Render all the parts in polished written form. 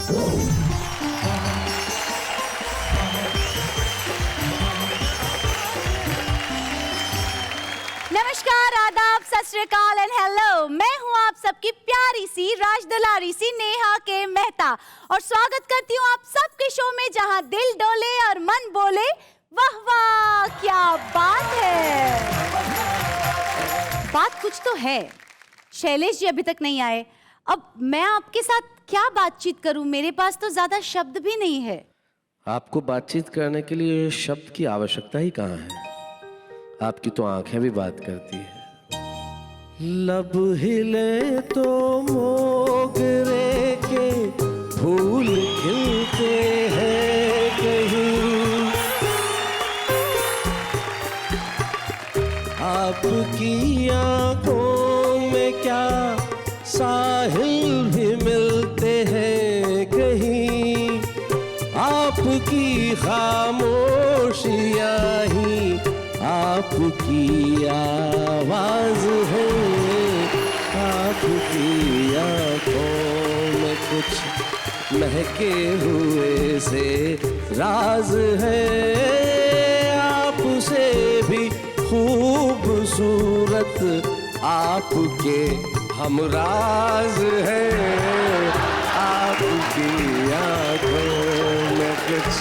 नमस्कार, आदाब, सत श्री अकाल एंड हेलो। मैं हूँ आप सबकी प्यारी सी राजदुलारी सी नेहा के मेहता और स्वागत करती हूँ आप सबके शो में जहाँ दिल डोले और मन बोले वाह वाह क्या बात है। बात कुछ तो है, शैलेश जी अभी तक नहीं आए। अब मैं आपके साथ क्या बातचीत करूँ, मेरे पास तो ज्यादा शब्द भी नहीं है। आपको बातचीत करने के लिए शब्द की आवश्यकता ही कहाँ है, आपकी तो आंखें भी बात करती है। लब हिले तो मोगरे के फूल खिलते हैं कहीं, आपकी आंखों में क्या साहिल भी मिलते हैं कहीं, आपकी खामोशियाँ ही आपकी आवाज है, आपकी आंखों में कुछ महके हुए से राज है, आपसे भी खूबसूरत आपके हमराज है, आपकी आंखों में कुछ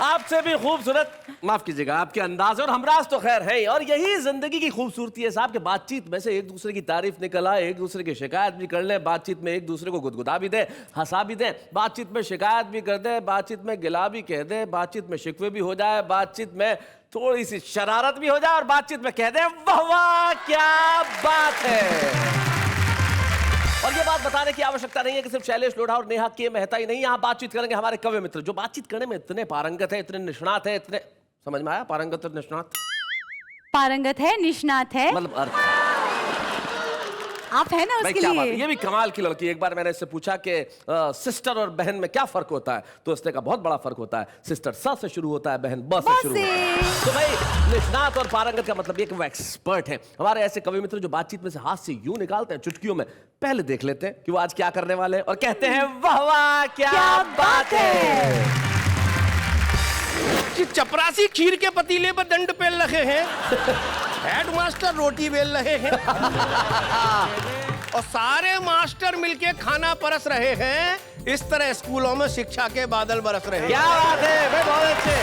आपसे भी खूबसूरत, माफ कीजिएगा, आपके अंदाज और हमराज तो खैर है। और यही जिंदगी की खूबसूरती है साहब कि बातचीत में से एक दूसरे की तारीफ निकल आए, एक दूसरे की शिकायत भी कर ले, बातचीत में एक दूसरे को गुदगुदा भी दे, हंसा भी दे, बातचीत में शिकायत भी कर दे, बातचीत में गिला भी कह दे, बातचीत में शिकवे भी हो जाए, बातचीत में थोड़ी सी शरारत भी हो जाए और बातचीत में कह दे वाह वाह क्या बात है। और ये बात बताने की आवश्यकता नहीं है कि सिर्फ शैलेश लोढ़ा और नेहा के मेहता ही नहीं, यहाँ बातचीत करेंगे हमारे कवि मित्र जो बातचीत करने में इतने पारंगत है, इतने निष्णात है, इतने समझ में आया पारंगत और निष्णात? पारंगत है, निष्णात है, मतलब आप है ना उसके लिए। ये भी कमाल की लड़की। एक बार मैंने इससे पूछा कि सिस्टर और बहन में क्या फर्क होता है, तो उसने कहा बहुत बड़ा फर्क होता है, सिस्टर स से शुरू होता है, बहन ब से शुरू होता है। तो भाई निष्णात और पारंगत का मतलब ये कि वो एक्सपर्ट है। हमारे ऐसे कवि मित्र जो बातचीत में से हाथ से यूं निकालते हैं चुटकियों में, पहले देख लेते हैं कि वो आज क्या करने वाले हैं और कहते हैं वाह वाह क्या बात है। कि चपरासी खीर के पतीले पर दंड पेल रहे हैं, हेडमास्टर रोटी बेल रहे हैं और सारे मास्टर मिलके खाना परस रहे हैं। इस तरह स्कूलों में शिक्षा के बादल बरस रहे हैं। क्या बात है भाई, बहुत अच्छे।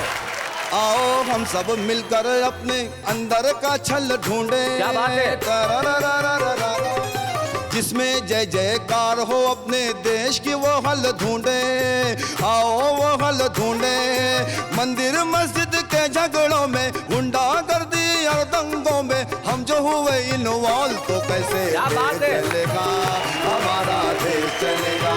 आओ हम सब मिलकर अपने अंदर का छल ढूंढे, क्या बात है। जिसमें जय जयकार हो अपने देश की वो हल ढूंढे, आओ वो हल ढूंढे। मंदिर मस्जिद के झगड़ों में, गुंडागर्दी और दंगों में हम जो हुए इन्वॉल्व, तो कैसे चलेगा हमारा देश चलेगा।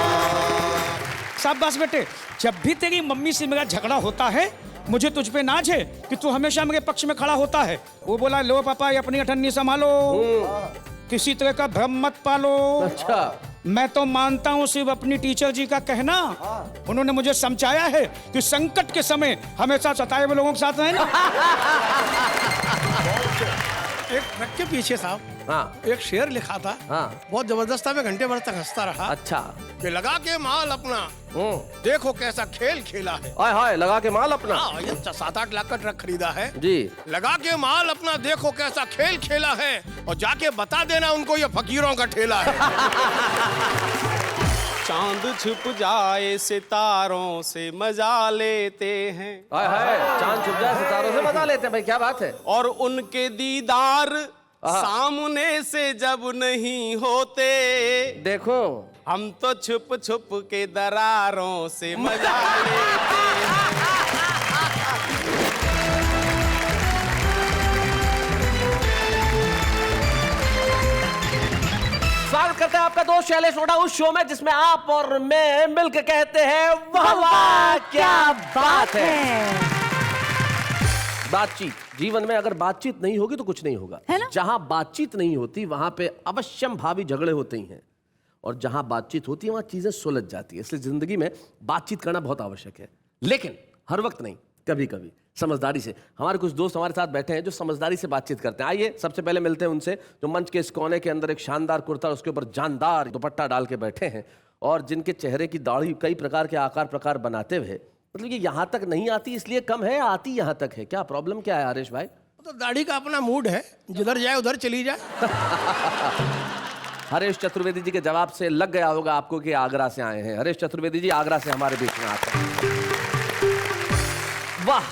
शाबाश बेटे, जब भी तेरी मम्मी से मेरा झगड़ा होता है मुझे तुझ पे नाज है कि तू हमेशा मेरे पक्ष में खड़ा होता है। वो बोला लो पापा ये अपनी अठन्नी संभालो, किसी तरह का भ्रम मत पालो। अच्छा, मैं तो मानता हूँ सिर्फ अपनी टीचर जी का कहना। उन्होंने मुझे समझाया है कि संकट के समय हमेशा सताए हुए लोगों के साथ रहना। एक ट्रक के पीछे साहब एक शेर लिखा था, बहुत जबरदस्त था, मैं घंटे भर तक हंसता रहा। अच्छा, कि लगा के माल अपना देखो कैसा खेल खेला है। हाय हाय, लगा के माल अपना। ये 7-8 लाख का ट्रक खरीदा है जी। लगा के माल अपना देखो कैसा खेल खेला है और जाके बता देना उनको ये फकीरों का ठेला है। चांद छुप जाए सितारों से मजा लेते हैं। हाय हाय, चांद छुप जाए सितारों से मजा लेते हैं, भाई क्या बात है। और उनके दीदार सामने से जब नहीं होते, देखो हम तो छुप छुप के दरारों से मजा लेते हैं। स्वागत करते हैं आपका दोस्त शैलेश लोढ़ा उस शो में जिसमें आप और मैं मिलकर कहते हैं वाह वाह क्या बात है। बातचीत, जीवन में अगर बातचीत नहीं होगी तो कुछ नहीं होगा, है ना? जहां बातचीत नहीं होती वहां पे अवश्यम भावी झगड़े होते ही हैं, और जहां बातचीत होती है वहां चीजें सुलझ जाती है। इसलिए जिंदगी में बातचीत करना बहुत आवश्यक है, लेकिन हर वक्त नहीं, कभी कभी। समझदारी से। हमारे कुछ दोस्त हमारे साथ बैठे हैं जो समझदारी से बातचीत करते हैं। आइए सबसे पहले मिलते हैं उनसे, जो मंच के इस कोने के अंदर एक शानदार कुर्ता और उसके ऊपर जानदार दुपट्टा डाल के बैठे हैं और जिनके चेहरे की दाढ़ी कई प्रकार के आकार प्रकार बनाते हुए, मतलब ये यहाँ तक नहीं आती इसलिए कम है, आती यहाँ तक है। क्या प्रॉब्लम क्या है हरीश भाई? तो दाढ़ी का अपना मूड है, जिधर जाए उधर चली जाए। हरीश चतुर्वेदी जी के जवाब से लग गया होगा आपको कि आगरा से आए हैं। हरीश चतुर्वेदी जी आगरा से हमारे बीच में आते हैं। वाह,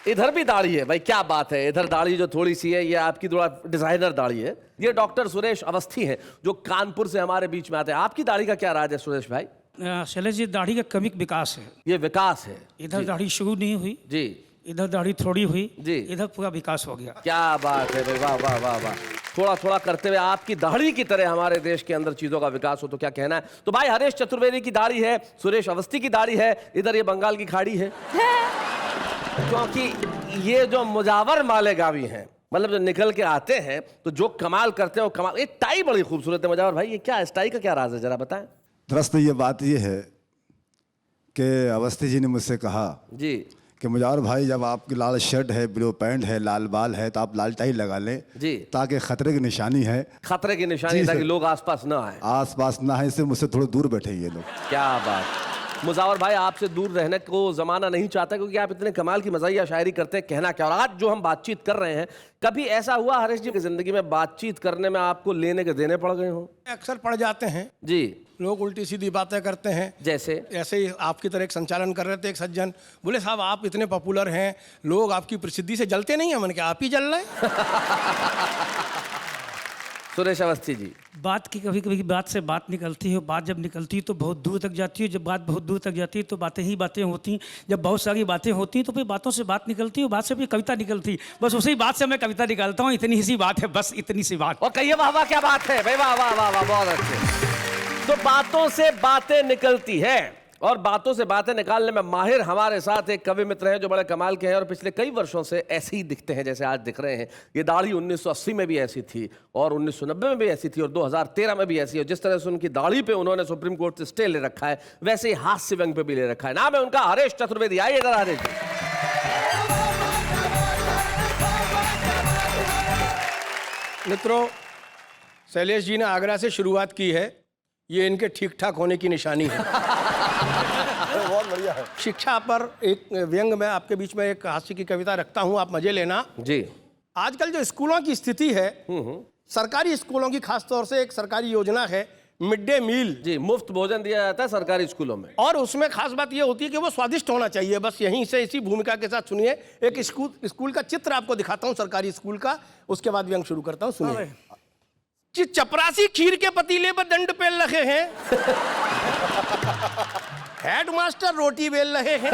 इधर भी दाढ़ी है भाई, क्या बात है। इधर दाढ़ी जो थोड़ी सी है ये आपकी थोड़ा डिजाइनर दाढ़ी है। ये डॉक्टर सुरेश अवस्थी हैं जो कानपुर से हमारे बीच में आते हैं। आपकी दाढ़ी का क्या राज है सुरेश भाई? शैलेश जी, दाढ़ी का क्रमिक विकास है। ये विकास है। इधर दाढ़ी शुरू नहीं हुई जी, इधर दाढ़ी थोड़ी हुई जी, इधर पूरा विकास हो गया। क्या बात है भाई, वाह वाह वाह वाह। थोड़ा थोड़ा करते हुए आपकी दाढ़ी की तरह हमारे देश के अंदर चीजों का विकास हो तो क्या कहना है। तो भाई हरीश चतुर्वेदी की दाढ़ी है, सुरेश अवस्थी की दाढ़ी है, इधर ये बंगाल की खाड़ी है। क्योंकि ये जो मुजावर मालेगावी हैं, मतलब जो निकल के आते हैं तो जो कमाल करते हैं वो कमाल। ये टाई बड़ी खूबसूरत है मुजावर भाई, ये क्या इस टाई का क्या राज है जरा बताएं। दरअसल ये बात ये है कि अवस्थी जी ने मुझसे कहा जी कि मुजावर भाई, जब आपकी लाल शर्ट है, ब्लू पैंट है, लाल बाल है, तो आप लाल टाई लगा लें जी, ताकि खतरे की निशानी है। खतरे की निशानी जी, ताकि सर। लोग आसपास ना आए। आसपास ना है, इससे मुझसे थोड़ा दूर बैठे ये लोग। क्या बात। मुजावर भाई आपसे दूर रहने को जमाना नहीं चाहता क्योंकि आप इतने कमाल की मज़ाहिया शायरी करते हैं। कहना क्या। और आज जो हम बातचीत कर रहे हैं, कभी ऐसा हुआ हरीश जी की जिंदगी में बातचीत करने में आपको लेने के देने पड़ गए हो? अक्सर पड़ जाते हैं जी। लोग, उल्टी सीधी बातें करते हैं। जैसे ऐसे ही आपकी तरह एक संचालन कर रहे थे एक सज्जन, बोले साहब आप इतने पॉपुलर हैं, लोग आपकी प्रसिद्धि से जलते नहीं हैं। मैंने कहा आप ही जल रहे हैं। सुरेश अवस्थी जी, बात की कभी कभी बात से बात निकलती है, बात जब निकलती है तो बहुत दूर तक जाती है। जब बात बहुत दूर तक जाती है तो बातें ही बातें होती हैं। जब बहुत सारी बातें होती हैं तो फिर बातों से बात निकलती है, बात से फिर कविता निकलती है। बस उसी बात से मैं कविता निकालता हूँ। इतनी ही सी बात है, बस इतनी सी बात। और कहिए वाह वाह, क्या बात है भाई, वाह वाह वाह वाह, बहुत अच्छे। तो बातों से बातें निकलती है और बातों से बातें निकालने में माहिर हमारे साथ एक कवि मित्र हैं जो बड़े कमाल के हैं और पिछले कई वर्षों से ऐसे ही दिखते हैं जैसे आज दिख रहे हैं। ये दाढ़ी 1980 में भी ऐसी थी और 1990 में भी ऐसी थी और 2013 में भी ऐसी है। जिस तरह से उनकी दाढ़ी पे उन्होंने सुप्रीम कोर्ट से स्टे ले रखा है, वैसे ही हास्य व्यंग पे भी ले रखा है। नाम है उनका हरीश चतुर्वेदी। आइए इधर हरीश जी। मित्रों, शैलेश जी ने आगरा से शुरुआत की है, ये इनके ठीक ठाक होने की निशानी है। बहुत बढ़िया है। शिक्षा पर एक व्यंग में आपके बीच में एक हास्य की कविता रखता हूं, आप मजे लेना जी। आजकल जो स्कूलों की स्थिति है, सरकारी स्कूलों की खासतौर से एक सरकारी योजना है मिड डे मील। जी, मुफ्त भोजन दिया जाता है सरकारी स्कूलों में और उसमें खास बात यह होती है कि वो स्वादिष्ट होना चाहिए। बस यहीं से इसी भूमिका के साथ सुनिए, एक स्कूल का चित्र आपको दिखाता हूं, सरकारी स्कूल का, उसके बाद व्यंग शुरू करता हूं। सुनिए। चपरासी खीर के पतीले पर दंड पेल रहे हैं, हेडमास्टर रोटी बेल रहे हैं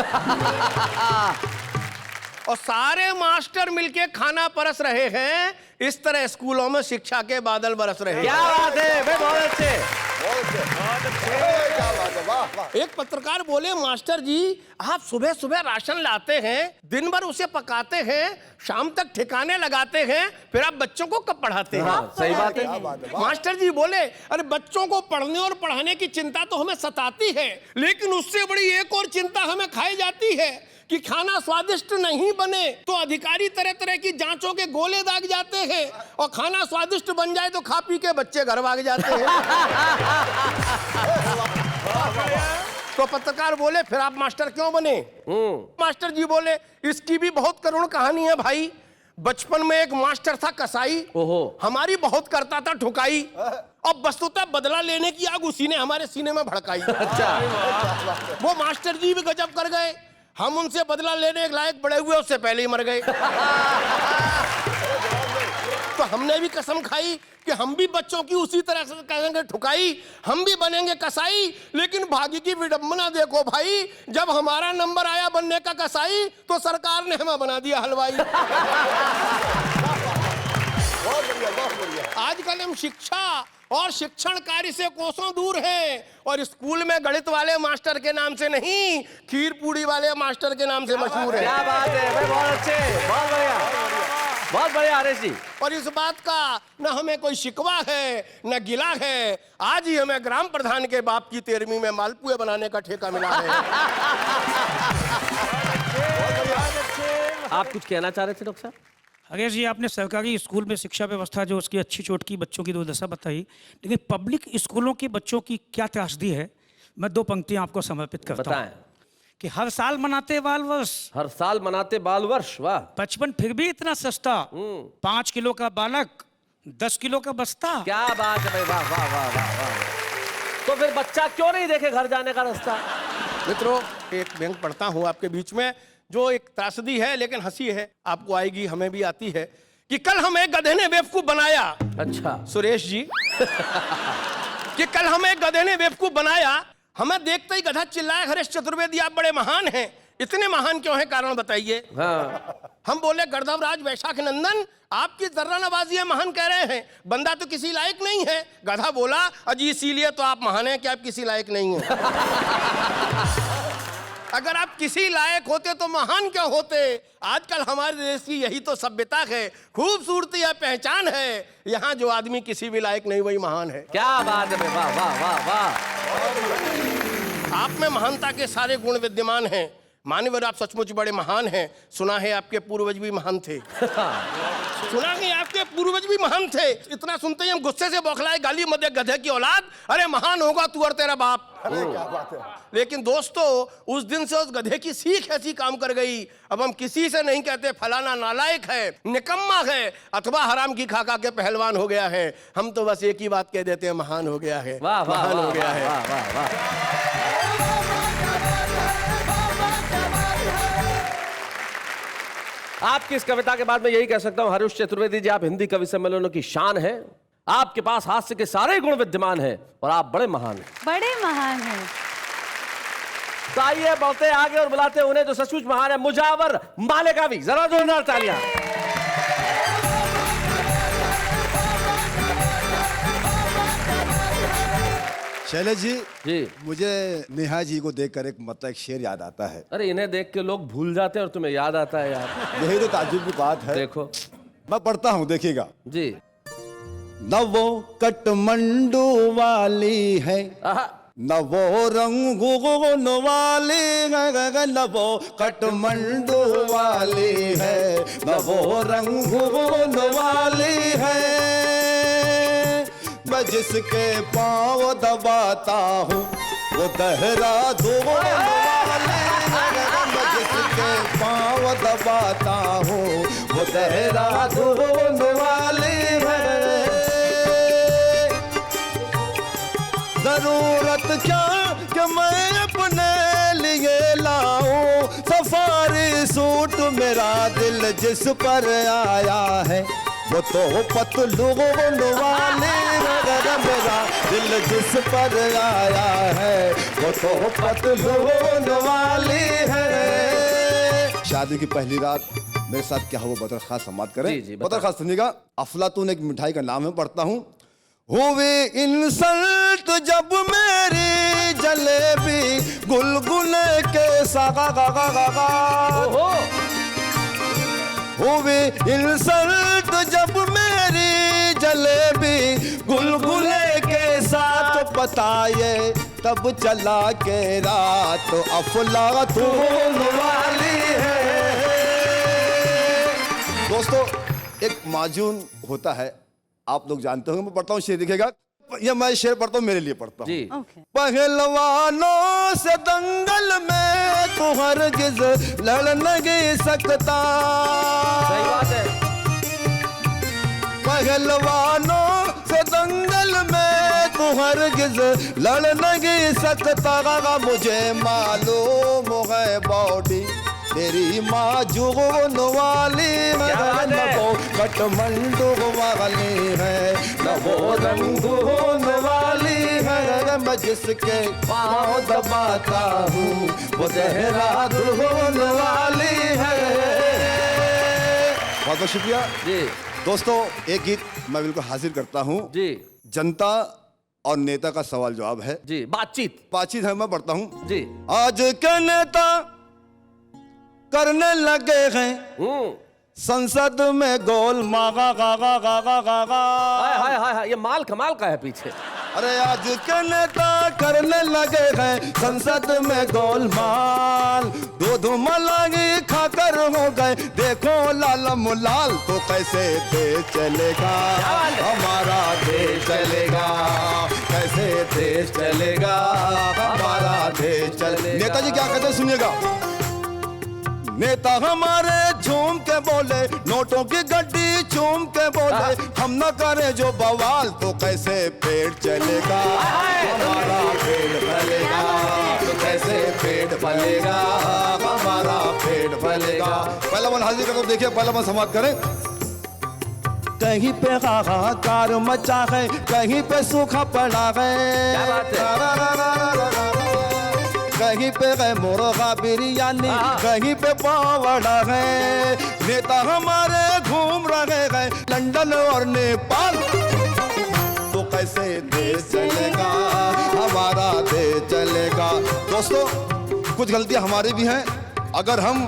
और सारे मास्टर मिलके खाना परस रहे हैं। इस तरह स्कूलों में शिक्षा के बादल बरस रहे हैं। क्या बात है भाई, बहुत अच्छे। एक पत्रकार बोले, मास्टर जी आप सुबह सुबह राशन लाते हैं, दिन भर उसे पकाते हैं, शाम तक ठिकाने लगाते हैं, फिर आप बच्चों को कब पढ़ाते हैं? हाँ, सही बात है। मास्टर जी बोले, अरे बच्चों को पढ़ने और पढ़ाने की चिंता तो हमें सताती है, लेकिन उससे बड़ी एक और चिंता हमें खाई जाती है कि खाना स्वादिष्ट नहीं बने तो अधिकारी तरह तरह की जांचों के गोले दाग जाते हैं और खाना स्वादिष्ट बन जाए तो खा पी के बच्चे घर भाग जाते हैं। तो पत्रकार बोले, फिर आप मास्टर क्यों बने? मास्टर जी बोले, इसकी भी बहुत करुण कहानी है भाई। बचपन में एक मास्टर था कसाई, हमारी बहुत करता था ठुकाई, अब वस्तुतः बदला लेने की आग उसी ने हमारे सीने में भड़काई। अच्छा। वो मास्टर जी भी गजब कर गए, हम उनसे बदला लेने के लायक बड़े हुए उससे पहले ही मर गए। तो हमने भी कसम खाई कि हम भी बच्चों की उसी तरह से करेंगे ठुकाई, हम भी बनेंगे कसाई। लेकिन भाग्य की विडंबना देखो भाई, जब हमारा नंबर आया बनने का कसाई तो सरकार ने हमें बना दिया हलवाई। आजकल हम शिक्षा और शिक्षण कार्य से कोसों दूर हैं और स्कूल में गणित वाले मास्टर के नाम से नहीं, खीर पूड़ी वाले मास्टर के नाम से मशहूर है। क्या बात है भाई, बहुत अच्छे, बहुत बढ़िया, बहुत बढ़िया हरीश जी। और इस बात का न हमें कोई शिकवा है न गिला है। आज ही हमें ग्राम प्रधान के बाप की 13वीं में मालपुए बनाने का ठेका मिला है। आप कुछ कहना चाह रहे थे डॉक्टर साहब? अरे जी, आपने सरकारी स्कूल में शिक्षा व्यवस्था जो उसकी अच्छी चोट की बच्चों की दुर्दशा बताई, लेकिन पब्लिक स्कूलों के बच्चों की क्या त्रासदी है, मैं 2 पंक्तियां आपको समर्पित करता हूँ बताएं। कि हर साल मनाते बाल वर्ष, हर साल मनाते बाल वर्ष, वाह। बचपन फिर भी इतना सस्ता, 5 किलो का बालक 10 किलो का बस्ता। क्या बात है भाई, वाह वाह वाह वाह वाह। तो फिर बच्चा क्यों नहीं देखे घर जाने का रास्ता? मित्रों, एक व्यंग पढ़ता हूं आपके बीच में, जो एक त्रासदी है लेकिन हंसी है, आपको आएगी, हमें भी आती है। कि कल हमें गधे ने बेवकूफ बनाया। अच्छा। सुरेश जी कि कल हमें गधे ने बेवकूफ बनाया, हमें देखते ही गधा चिल्लाया, हरेश चतुर्वेदी आप बड़े महान हैं। इतने महान क्यों है, कारण बताइए। हाँ। हम बोले गर्दभराज वैशाख नंदन, आपकी जर्रा नवाजी है, महान कह रहे हैं, बंदा तो किसी लायक नहीं है। गधा बोला, अजी इसीलिए तो आप महान हैं कि आप किसी लायक नहीं हैं। अगर आप किसी लायक होते तो महान क्या होते। आजकल हमारे देश की यही तो सभ्यता है, खूबसूरती है, पहचान है। यहाँ जो आदमी किसी भी लायक नहीं वही महान है। क्या बात है, वाह वाह वाह वाह। आप में महानता के सारे गुण विद्यमान हैं। मान्यवर, आप सचमुच बड़े महान हैं। सुना है आपके पूर्वज भी महान थे। सुना है आपके पूर्वज भी महान थे। इतना सुनते ही हम गुस्से से बौखलाए, गाली मत दे गधे की औलाद, अरे महान होगा तू और तेरा बाप। अरे क्या बात है। लेकिन दोस्तों, उस दिन से उस गधे की सीख ऐसी काम कर गई, अब हम किसी से नहीं कहते फलाना नालायक है, निकम्मा है, अथवा हराम की खाका के पहलवान हो गया है। हम तो बस एक ही बात कह देते हैं, महान हो गया है, वाह वाह महान वाह हो गया है। वाह वाह वाह। आपकी इस कविता के बाद मैं यही कह सकता हूं, हरीश चतुर्वेदी जी, आप हिंदी कवि सम्मेलनों की शान है। आपके पास हास्य के सारे गुण विद्यमान हैं और आप बड़े महान हैं। बड़े महान हैं। तो आइए बढ़ते आगे और बुलाते हैं उन्हें जो सचमुच महान है, मुजावर मालेगावी। जरा जोरदार तालियां। शैलेश जी, जी। मुझे नेहा जी को देखकर एक शेर याद आता है। अरे इन्हें देख के लोग भूल जाते हैं और तुम्हें याद आता है यार। यही तो ताज्जुब की बात है। देखो, मैं पढ़ता हूँ, देखिएगा। जी। न वो कठमंडू वाली है, आहा। न वो रंगून वाली है, न वो कठमंडू वाली है, न वो रंगून वाली है। मैं जिसके पाँव दबाता हूँ वो देहरादून वाली है, मैं जिसके पाँव दबाता हूँ वो देहरादून वाली है। जरूरत क्या कि मैं अपने लिए लाऊं सफारी सूट, मेरा दिल जिस पर आया है वो तो पतलून वाली है, मेरा दिल जिस पर आया है वो तो पतलून वाली है। शादी की पहली रात मेरे साथ क्या हुआ, बतर खास समाप्त करें। जी, जी, बतर खास सुनिएगा। अफलातून एक मिठाई का नाम है, पढ़ता हूँ। हुए इंसल्ट जब मेरी जलेबी गुलगुले के सागा गा गा गा गा। हुए इंसल्ट जब मेरी जलेबी गुलगुले के साथ, बताए तब चला के रात अफलातून वाली है। दोस्तों, एक माजून होता है, आप लोग जानते होंगे। मैं पढ़ता हूँ शेर, दिखेगा। ये मैं शेर पढ़ता हूँ, मेरे लिए पढ़ता हूँ। ओके। पहलवानों से दंगल में तू हरगिज लड़ नहीं सकता। सही बात है। पहलवानों से दंगल में तू हरगिज लड़ नहीं सकता। मुझे मालूम है बॉडी तेरी माजून वाली है, न वो कठमंडू वाली है, न वो रंगून वाली है। मैं जिसके पाँव दबाता हूँ वो देहरादून वाली है। बहुत बहुत शुक्रिया जी। दोस्तों, एक गीत मैं बिल्कुल हाजिर करता हूँ। जी। जनता और नेता का सवाल जवाब है। जी, बातचीत है, मैं पढ़ता हूँ। जी। आज के नेता करने लगे हैं संसद में गोल मागा गागा गागा गागा। हाय हाय हाय हाय, ये माल कमाल का है पीछे। अरे आज के नेता करने लगे हैं संसद में गोलमाल, दूध मलाई खाकर हो गए देखो लालम लाल। तो कैसे देश चलेगा हमारा, देश चलेगा कैसे देश चलेगा हमारा, देश चलेगा। नेताजी क्या कहते हैं सुनिएगा। नेता हमारे झूम के बोले, नोटों की गड्डी चूम के बोले, हम न करें जो बवाल तो कैसे पेट चलेगा हमारा, पेट फलेगा कैसे पेट फलेगा हमारा, पेट फलेगा। पहला मन हाजिर करके देखिए, पहला मन समाप्त करें। कहीं पे हाहाकार मचा है, कहीं पे सूखा पड़ा है, कहीं पे है मुर्गा बिरयानी, कहीं पे पावड़ा है। नेता हमारे घूम रहे हैं लंदन और नेपाल, तो कैसे देश चलेगा हमारा, देश चलेगा। दोस्तों कुछ गलतियां हमारी भी हैं। अगर हम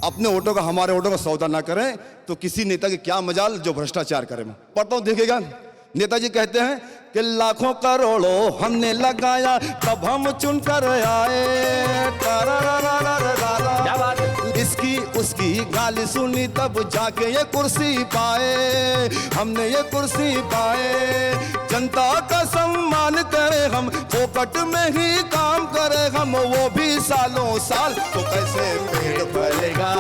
अपने वोटों का, हमारे वोटों का सौदा ना करें तो किसी नेता की क्या मजाल जो भ्रष्टाचार करे। पढ़ता हूं देखिएगा। नेताजी कहते हैं कि लाखों करोड़ों हमने लगाया तब हम चुन कर आए, इसकी उसकी गाली सुनी तब जाके ये कुर्सी पाए, हमने ये कुर्सी पाए। जनता का सम्मान करे हम, फोकट में ही काम करे हम, वो भी सालों साल। तो कैसे पेट फलेगा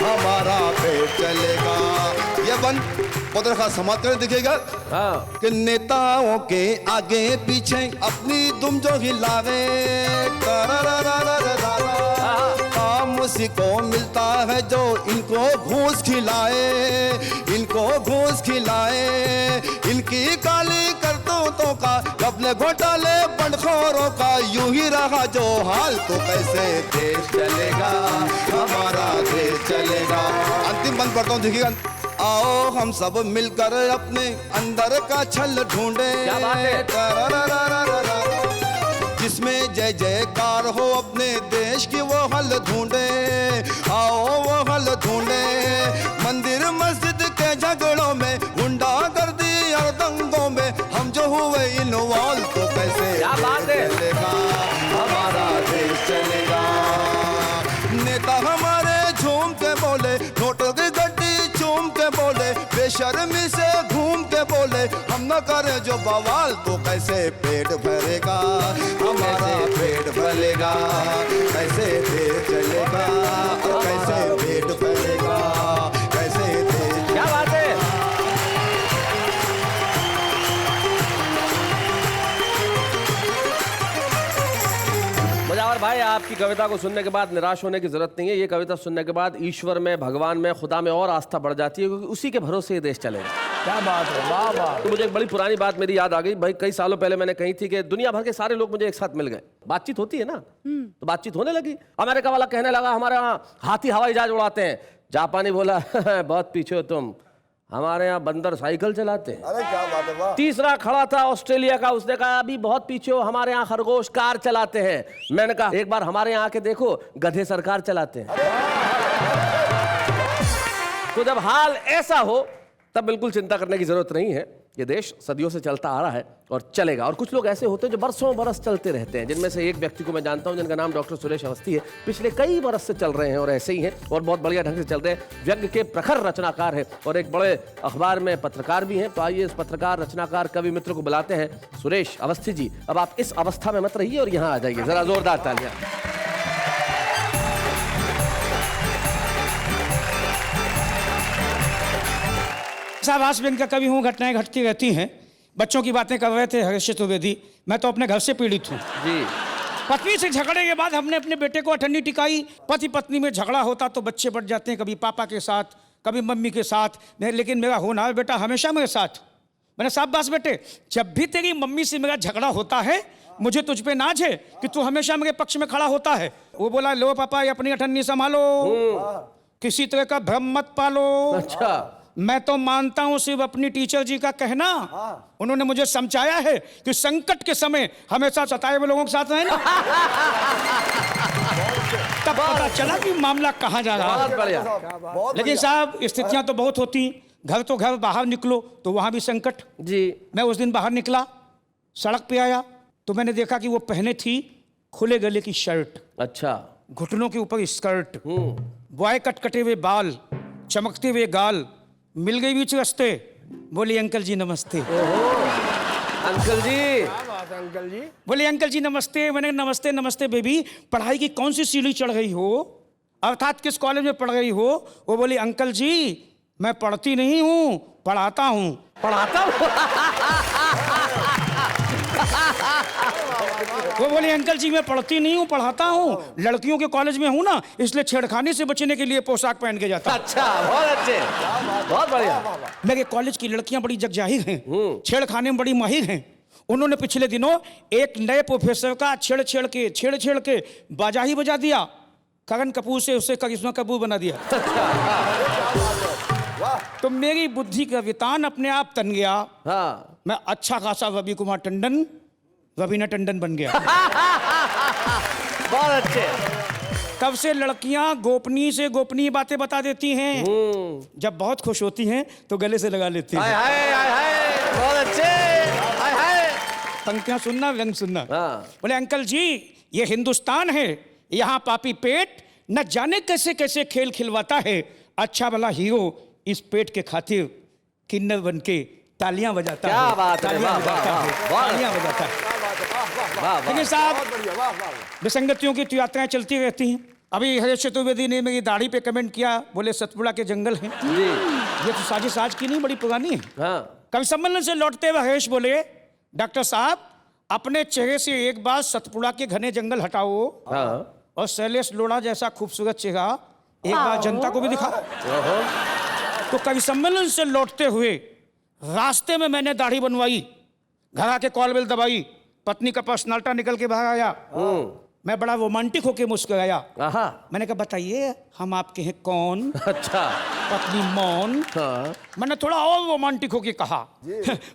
हमारा, पेट चलेगा। ये बंद पत्र का समाप्त करें देखिएगा कि नेताओं के आगे पीछे अपनी दुम जो हिलावे, काम उसी को मिलता है जो इनको घूस खिलाए, इनको घूस खिलाए। इनकी काली करतूतों का, अपने घोटाले बंडखोरों का यूं ही रहा जो हाल, तो कैसे देश चलेगा हमारा, देश चलेगा। अंतिम बंद करता हूँ देखिएगा। आओ हम सब मिलकर अपने अंदर का छल ढूंढे, जिसमें जय जयकार हो अपने देश की वो हल ढूंढे। आओ वो हल ढूंढे, मंदिर मस्जिद के झगड़ों में, गुंडागर्दी और दंगों में हम जो हुए इन्वॉल्व, तो कैसे चलेगा हमारा, देश चलेगा। नेता हमारे झूम के बोले, नोटों की गड्डी चूम के बोले, बेशर्मी से घूम के बोले, हम न करें जो बवाल तो कैसे पेट भरेगा हमारा, पेट फलेगा कैसे देश चलेगा, कैसे पेट फलेगा कैसे देश। क्या बात है। मुजावर भाई, आपकी कविता को सुनने के बाद निराश होने की जरूरत नहीं है। ये कविता सुनने के बाद ईश्वर में, भगवान में, खुदा में और आस्था बढ़ जाती है, क्योंकि उसी के भरोसे ये देश चलेगा। क्या बात है, वाह वाह। तो मुझे एक बड़ी पुरानी बात मेरी याद आ गई भाई। कई सालों पहले मैंने कही थी कि दुनिया भर के सारे लोग मुझे एक साथ मिल गए, बातचीत होती है ना, तो बातचीत होने लगी। अमेरिका वाला कहने लगा हमारे यहाँ हाथी हवाई जहाज उड़ाते हैं। जापानी बोला बहुत पीछे हो तुम, हमारे यहाँ बंदर साइकिल चलाते हैं। अरे क्या बात है, वाह। तीसरा खड़ा था ऑस्ट्रेलिया का, उसने कहा अभी बहुत पीछे हो, हमारे यहाँ खरगोश कार चलाते हैं। मैंने कहा एक बार हमारे यहाँ आके देखो, गधे सरकार चलाते हैं। तो जब हाल ऐसा हो तब बिल्कुल चिंता करने की जरूरत नहीं है। ये देश सदियों से चलता आ रहा है और चलेगा। और कुछ लोग ऐसे होते हैं जो बरसों बरस चलते रहते हैं, जिनमें से एक व्यक्ति को मैं जानता हूं जिनका नाम डॉक्टर सुरेश अवस्थी है। पिछले कई बरस से चल रहे हैं और ऐसे ही हैं और बहुत बढ़िया ढंग से चल रहे हैं। व्यंग्य के प्रखर रचनाकार है और एक बड़े अखबार में पत्रकार भी हैं। तो आइए इस पत्रकार, रचनाकार, कवि मित्र को बुलाते हैं, सुरेश अवस्थी जी। अब आप इस अवस्था में मत रहिए और यहाँ आ जाइए, जरा जोरदार तालियां। साहबास व्यंग का कवि हूँ, घटनाएं घटती रहती हैं। बच्चों की बातें कर रहे थे हरीश चतुर्वेदी। मैं तो अपने घर से पीड़ित हूँ जी। पत्नी से झगड़े के बाद हमने अपने बेटे को अठन्नी टिकाई। पति पत्नी में झगड़ा होता तो बच्चे बढ़ जाते हैं, कभी पापा के साथ, कभी मम्मी के साथ, लेकिन मेरा होनहार बेटा हमेशा मेरे साथ। मैंने शाबाश बेटे, जब भी तेरी मम्मी से मेरा झगड़ा होता है मुझे तुझ पे नाज है कि तू हमेशा मेरे पक्ष में खड़ा होता है। वो बोला लो पापा, ये अपनी अठन्नी संभालो, किसी तरह का भ्रम मत पालो। अच्छा, मैं तो मानता हूं सिर्फ अपनी टीचर जी का कहना। उन्होंने मुझे समझाया है कि संकट के समय हमेशा सताए हुए लोगों के साथ रहना। तब पता चला कि मामला कहाँ जा रहा बहुत है। बढ़िया। लेकिन साहब स्थितियां तो बहुत होती, घर तो घर, बाहर निकलो तो वहां भी संकट। जी। मैं उस दिन बाहर निकला, सड़क पे आया तो मैंने देखा कि वो पहने थी खुले गले की शर्ट, अच्छा। घुटनों के ऊपर स्कर्ट, बॉय कट कटे हुए बाल, चमकते हुए गाल, मिल गई बीच रास्ते, बोली अंकल जी नमस्ते। अंकल जी। अंकल जी बोले अंकल जी नमस्ते। मैंने नमस्ते नमस्ते बेबी, पढ़ाई की कौन सी सीढ़ी चढ़ गई हो, अर्थात किस कॉलेज में पढ़ गई हो? वो बोली अंकल जी मैं पढ़ती नहीं हूँ, पढ़ाता हूँ। पढ़ाता वो बोली अंकल जी मैं पढ़ती नहीं हूँ, पढ़ाता हूँ, लड़कियों के कॉलेज में हूँ ना, इसलिए छेड़खानी से बचने के लिए पोशाक पहन के जाता। अच्छा, बहुत अच्छे, बहुत बढ़िया। मेरे कॉलेज की लड़कियां बड़ी जगजाहिर हैं, छेड़खाने में बड़ी माहिर हैं। उन्होंने पिछले दिनों एक नए प्रोफेसर का छेड़ के बाजा ही बजा दिया, करण कपूर से उसे करिश्मा कपूर बना दिया। तो मेरी बुद्धि का वितान अपने आप तन गया। हाँ। मैं अच्छा खासा रवि कुमार टंडन, रवीना टंडन बन गया। बहुत अच्छे। तब से लड़कियां गोपनीय से गोपनीय बातें बता देती हैं, जब बहुत खुश होती हैं तो गले से लगा लेती हैं। हाय हाय हाय हाय, बहुत अच्छे। हाय हाय। पंक्तियां सुनना, व्यंग सुनना। हाँ। बोले अंकल जी ये हिंदुस्तान है, यहाँ पापी पेट न जाने कैसे कैसे खेल खिलवाता है, अच्छा भला हीरो इस पेट के खातिर किन्नर बन के तालियां बजाता है। क्या बात है, तालियां वाह, बजाता वाह, है, वाह। तालियां बजाता है। वाह, लेकिन साहब विसंगतियों की तो यात्राएं चलती रहती हैं। अभी हरीश चतुर्वेदी ने मेरी दाढ़ी पे कमेंट किया, बोले सतपुड़ा के जंगल हैं। जी। ये तो साजिश आज की नहीं, बड़ी पुरानी है। हाँ। कवि सम्मेलन से लौटते हुए हरीश बोले डॉक्टर साहब अपने चेहरे से एक बार सतपुड़ा के घने जंगल हटाओ, हाँ। और शैलेश लोढ़ा जैसा खूबसूरत चेहरा एक बार जनता को भी दिखाओ। तो कवि सम्मेलन से लौटते हुए रास्ते में मैंने दाढ़ी बनवाई, घर आके कॉल बेल दबाई, पत्नी का पर्सनाल्टा निकल के बाहर आया। मैं बड़ा रोमांटिक होके मुस्कुराया। आहा। मैंने कहा बताइए हम आपके हैं कौन? अच्छा। पत्नी मौन। हाँ। मैंने थोड़ा और रोमांटिक होके कहा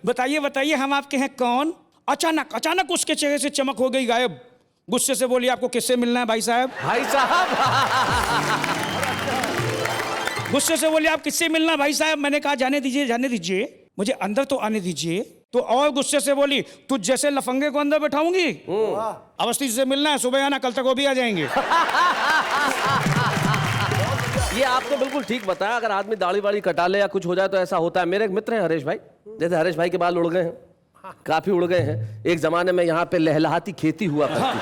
बताइए बताइए हम आपके हैं कौन? अचानक उसके चेहरे से चमक हो गई गायब, गुस्से से बोली आपको किससे मिलना है भाई साहब? भाई साहब। गुस्से से बोली आप किससे मिलना है भाई साहब? मैंने कहा जाने दीजिए, मुझे अंदर तो आने दीजिए। तो और गुस्से से बोली तुझ जैसे लफंगे को अंदर बैठाऊंगी, अवस्थी से मिलना है, सुबह आना, कल तक वो भी आ जाएंगे। ये आपने बिल्कुल ठीक बताया, अगर आदमी दाढ़ी वाड़ी कटा ले या कुछ हो जाए तो ऐसा होता है। मेरे एक मित्र हैं हरीश भाई, जैसे हरीश भाई के बाल उड़ गए हैं, काफी उड़ गए हैं। एक जमाने में यहाँ पे लहलहाती खेती हुआ करती थी,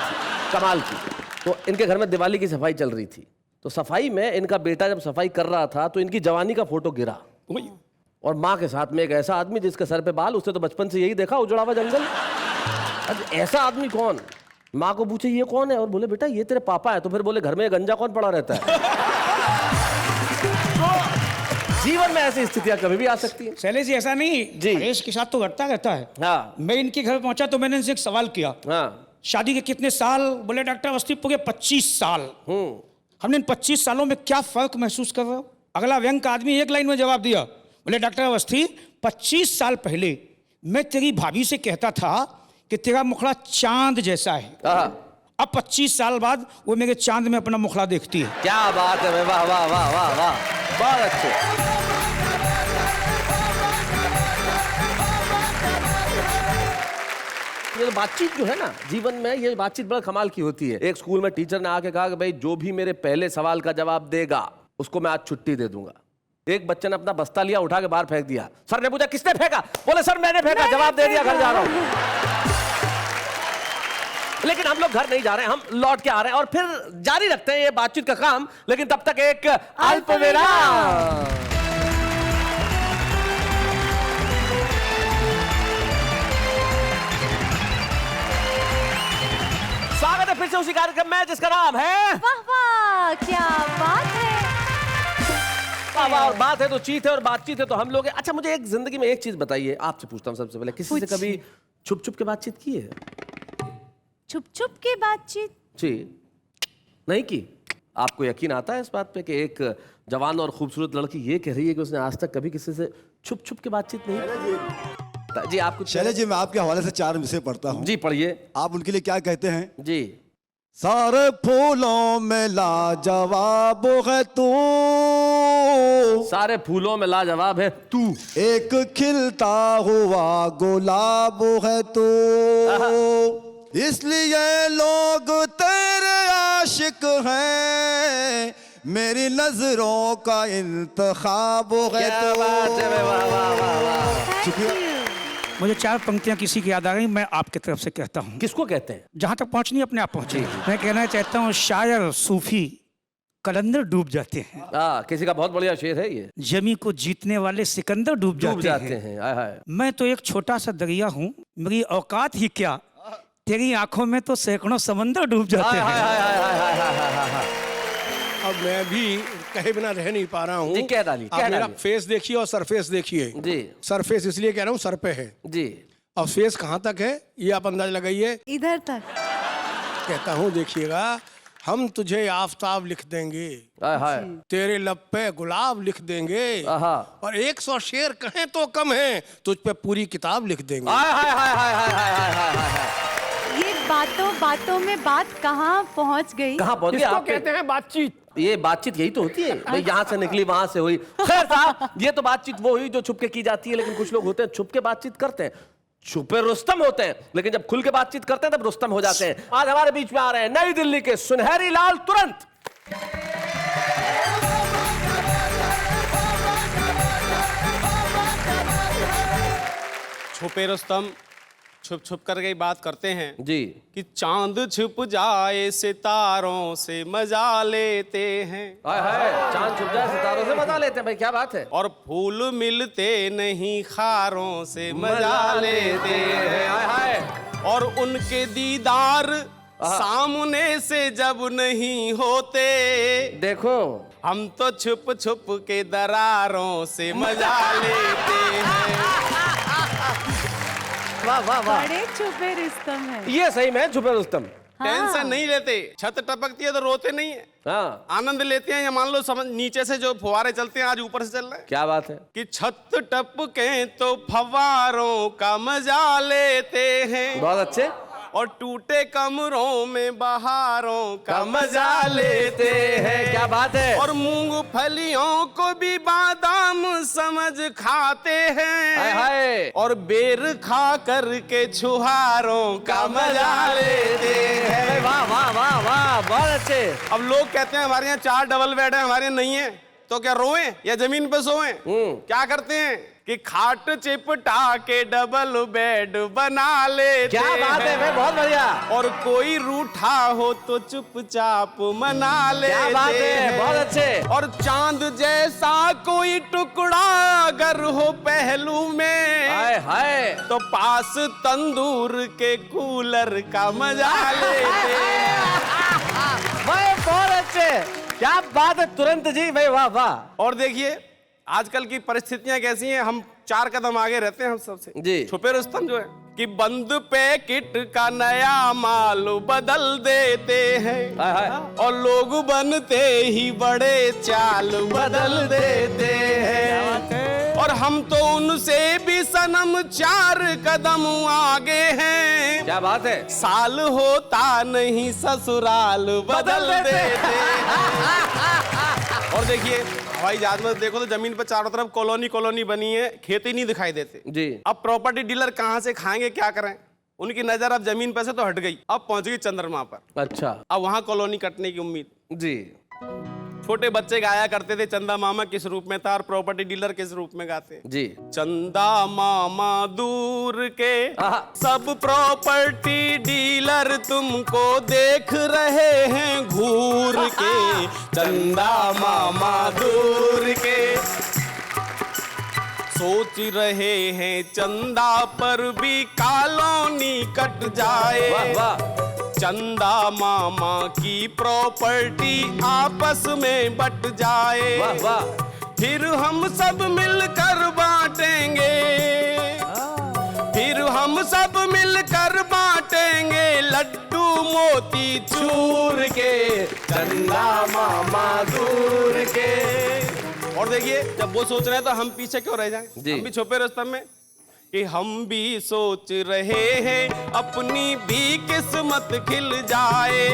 कमाल की। तो इनके घर में दिवाली की सफाई चल रही थी, तो सफाई में इनका बेटा जब सफाई कर रहा था तो इनकी जवानी का फोटो गिरा, और माँ के साथ में एक ऐसा आदमी जिसके सर पे बाल, उसने तो बचपन से यही देखा उजड़ा हुआ जंगल। अब ऐसा आदमी कौन? माँ को पूछे ये कौन है, और बोले बेटा ये तेरे पापा है। तो फिर बोले घर में गंजा कौन पड़ा रहता है? तो जीवन में ऐसी स्थितियां कभी भी आ सकती हैं। शैलेश जी ऐसा नहीं जी। हरीश के साथ तो घटता रहता है। हाँ। मैं इनके घर पहुंचा तो मैंने इनसे एक सवाल किया, हाँ। शादी के कितने साल? बोले डॉक्टर अवस्थी पूरे 25 साल। हमने इन 25 सालों में क्या फर्क महसूस कर रहे हो? अगला व्यंग का आदमी एक लाइन में जवाब दिया, बोले डॉक्टर अवस्थी 25 साल पहले मैं तेरी भाभी से कहता था कि तेरा मुखड़ा चांद जैसा है, अब 25 साल बाद वो मेरे चांद में अपना मुखड़ा देखती है। क्या बात है, वाह वाह वाह वाह वाह, बहुत अच्छे। ये बातचीत जो है ना जीवन में, ये बातचीत बड़ा कमाल की होती है। एक स्कूल में टीचर ने आके कहा कि भाई जो भी मेरे पहले सवाल का जवाब देगा उसको मैं आज छुट्टी दे दूंगा। एक बच्चे ने अपना बस्ता लिया, उठा के बाहर फेंक दिया। सर ने पूछा किसने फेंका? बोले सर मैंने फेंका, जवाब दे दिया, घर जा रहा हूं। लेकिन हम लोग घर नहीं जा रहे हैं, हम लौट के आ रहे हैं और फिर जारी रखते हैं ये बातचीत का काम। लेकिन तब तक एक अल्प विराम। स्वागत है फिर से उसी कार्यक्रम में जिसका नाम है वाह वाह, क्या बात है। और बात है तो चीत है, और बातचीत है तो हम लोग। अच्छा मुझे एक जिंदगी में एक चीज बताइए, आपसे पूछता हूँ सबसे पहले, किसी से कभी छुप छुप के बातचीत की है? छुप छुप के बातचीत? जी नहीं की। आपको यकीन आता है इस बात पे कि एक जवान और खूबसूरत लड़की ये कह रही है कि उसने आज तक कभी किसी से छुप छुप के बातचीत नहीं? जी आप कुछ। शैलेश जी मैं आपके हवाले से 4 विषय पढ़ता हूँ। जी पढ़िए। आप उनके लिए क्या कहते हैं? जी। सारे फूलों में लाजवाब है तू, सारे फूलों में लाजवाब है तू, एक खिलता हुआ गुलाब है तू, इसलिए लोग तेरे आशिक हैं, मेरी नजरों का इंतखाब है क्या तू। बात है, वाह वाह वाह वाह। शुक्रिया। मुझे 4 पंक्तियां किसी की याद आ गई, मैं आपकी तरफ से कहता हूँ। किसको कहते हैं? जहाँ तक पहुँचनी अपने आप पहुँची। मैं कहना चाहता हूँ, शायर सूफी कलंदर डूब जाते हैं, किसी का बहुत बढ़िया शेर है ये। जमी को जीतने वाले सिकंदर डूब जाते हैं। हैं। आय हाय। मैं तो एक छोटा सा दरिया हूँ, मेरी औकात ही क्या, तेरी आंखों में तो सैकड़ों समंदर डूब जाते हाय, हैं। हाय, हाय, हाय, हाय, हाय, हाय, हाय। अब मैं भी कहे बिना रह नहीं पा रहा हूँ। जी, कह डालिए, आप कह मेरा डालिए। फेस देखिए और सरफेस देखिए। जी सरफेस इसलिए कह रहा हूँ, सर पे है, जी। और फेस कहाँ तक है ये आप अंदाज लगाइए। इधर तक। कहता हूँ देखिएगा, हम तुझे आफताब लिख देंगे, हाय हाय। तेरे लब पे गुलाब लिख देंगे, आहा। और 100 शेर कहें तो कम है, तुझ पे पूरी किताब लिख देंगे। हाय हाय हाय हाय हाय हाय हाय हाय हाय। ये बातों बातों में बात कहाँ पहुँच गई? कहाँ पहुंच गए इसको आपके? कहते हैं बातचीत। ये बातचीत यही तो होती है भाई, यहाँ से निकली वहां से हुई। खैर साहब, ये तो बातचीत वो हुई जो छुपके की जाती है, लेकिन कुछ लोग होते हैं छुपके बातचीत करते हैं, छुपे रुस्तम होते हैं, लेकिन जब खुल के बातचीत करते हैं तब रुस्तम हो जाते हैं। आज हमारे बीच में आ रहे हैं नई दिल्ली के सुनहरी लाल तुरंत। छुपे रुस्तम छुप छुप कर के बात करते हैं जी। कि चांद छुप जाए सितारों से मजा लेते हैं, हाय हाय, चांद छुप जाए सितारों से मजा लेते हैं भाई, क्या बात है। और फूल मिलते नहीं खारों से मजा लेते हैं। हाय हाय। और उनके दीदार सामने से जब नहीं होते, देखो हम तो छुप छुप के दरारों से मजा लेते हैं। वाह वाह वाह, बड़े छुपे रिश्तम है। ये सही में छुपे रुस्तम। टेंशन नहीं लेते, छत टपकती है तो रोते नहीं है, हाँ, आनंद लेते हैं। या मान लो समझ नीचे से जो फुहारे चलते हैं, आज ऊपर से चल रहे हैं, क्या बात है। कि छत टपके तो फवारों का मजा लेते हैं, बहुत अच्छे। और टूटे कमरों में बहारों का मजा लेते हैं। क्या बात है। और मूंगफलियों को भी बादाम समझ खाते हैं, हाय हाय। और बेर खा करके छुहारों का मजा लेते हैं। वाह वाह वाह वाह, बहुत अच्छे। अब लोग कहते हैं हमारे यहाँ 4 डबल बेड है, हमारे यहाँ नहीं है, तो क्या रोएं या जमीन पे सोएं? क्या करते हैं कि खाट चिपटा के डबल बेड बना लेते। क्या बात है भाई, बहुत बढ़िया। और कोई रूठा हो तो चुपचाप मना लेते। क्या बात है, बहुत अच्छे। और चांद जैसा कोई टुकड़ा अगर हो पहलू में, हाय हाय, तो पास तंदूर के कूलर का मजा लेते हैं। भाई बहुत अच्छे, क्या बात है तुरंत जी भाई, वाह वाह। और देखिए आजकल की परिस्थितियां कैसी हैं, हम 4 कदम आगे रहते हैं हम सबसे। जी। छुपे रुस्तम जो है कि बंद पैकेट का नया माल बदल देते हैं, हाय हाय। और लोग बनते ही बड़े चाल बदल देते हैं। और हम तो उनसे भी सनम 4 कदम आगे हैं। क्या बात है। साल होता नहीं ससुराल बदल देते हैं। और देखिए हवाई जहाज में देखो तो जमीन पर चारों तरफ कॉलोनी कॉलोनी बनी है, खेती नहीं दिखाई देते जी। अब प्रॉपर्टी डीलर कहाँ से खाएंगे, क्या करें? उनकी नजर अब जमीन पर से तो हट गई, अब पहुंच गई चंद्रमा पर। अच्छा। अब वहां कॉलोनी कटने की उम्मीद। जी। छोटे बच्चे गाया करते थे चंदा मामा किस रूप में था, और प्रॉपर्टी डीलर किस रूप में गाते। जी। चंदा मामा दूर के आहा। सब प्रॉपर्टी डीलर तुमको देख रहे हैं घूर के। चंदा मामा दूर के सोच रहे हैं चंदा पर भी कॉलोनी कट जाए। वाह वाह। चंदा मामा की प्रॉपर्टी आपस में बट जाए। वाह वाह। फिर हम सब मिलकर बांटेंगे, फिर हम सब मिलकर बांटेंगे लड्डू मोती चूर के। चंदा मामा दूर के। और देखिए जब वो सोच रहे हैं तो हम पीछे क्यों रह जाएं? जी। हम भी छुपे रुस्तम में कि हम भी सोच रहे हैं अपनी भी किस्मत खिल जाए,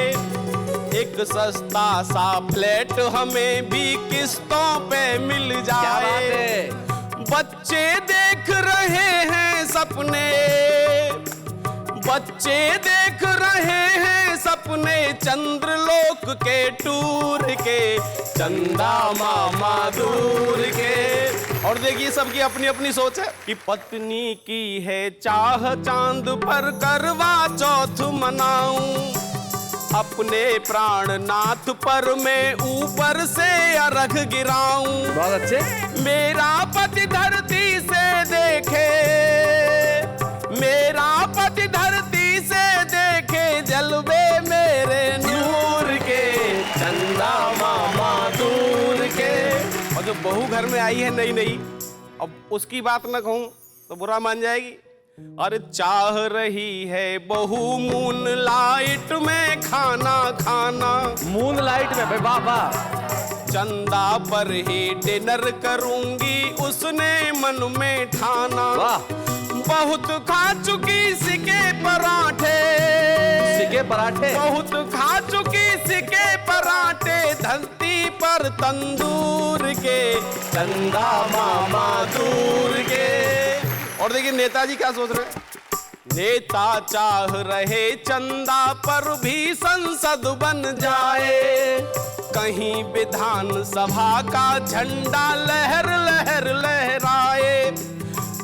एक सस्ता सा फ्लैट हमें भी किस्तों पे मिल क्या बात जाए। है? बच्चे देख रहे हैं सपने, बच्चे देख रहे हैं सपने चंद्रलोक के टूर के, चंदा मामा दूर के। और देखिए सबकी अपनी अपनी सोच है कि पत्नी की है चाह चांद पर करवा चौथ मनाऊं, अपने प्राणनाथ पर मैं ऊपर से अर्घ गिराऊं। बहुत अच्छे। मेरा पति धरती से देखे, मेरा पति धरती से देखे जलवे मेरे नूर के, चंदा मामा दूर के। और जो बहू घर में आई है नई नई, अब उसकी बात न कहूं तो बुरा मान जाएगी। और चाह रही है बहू मून लाइट में खाना खाना, मून लाइट में, भाई वाह वाह। चंदा पर ही डिनर करूंगी उसने मन में ठाना। वाह। बहुत खा चुकी सिके पराठे, सिके पराठे, बहुत खा चुकी सिके पराठे धरती पर तंदूर के, चंदा मामा दूर के। और देखिए नेताजी क्या सोच रहे हैं, नेता चाह रहे चंदा पर भी संसद बन जाए, कहीं विधान सभा का झंडा लहर लहर लहराए,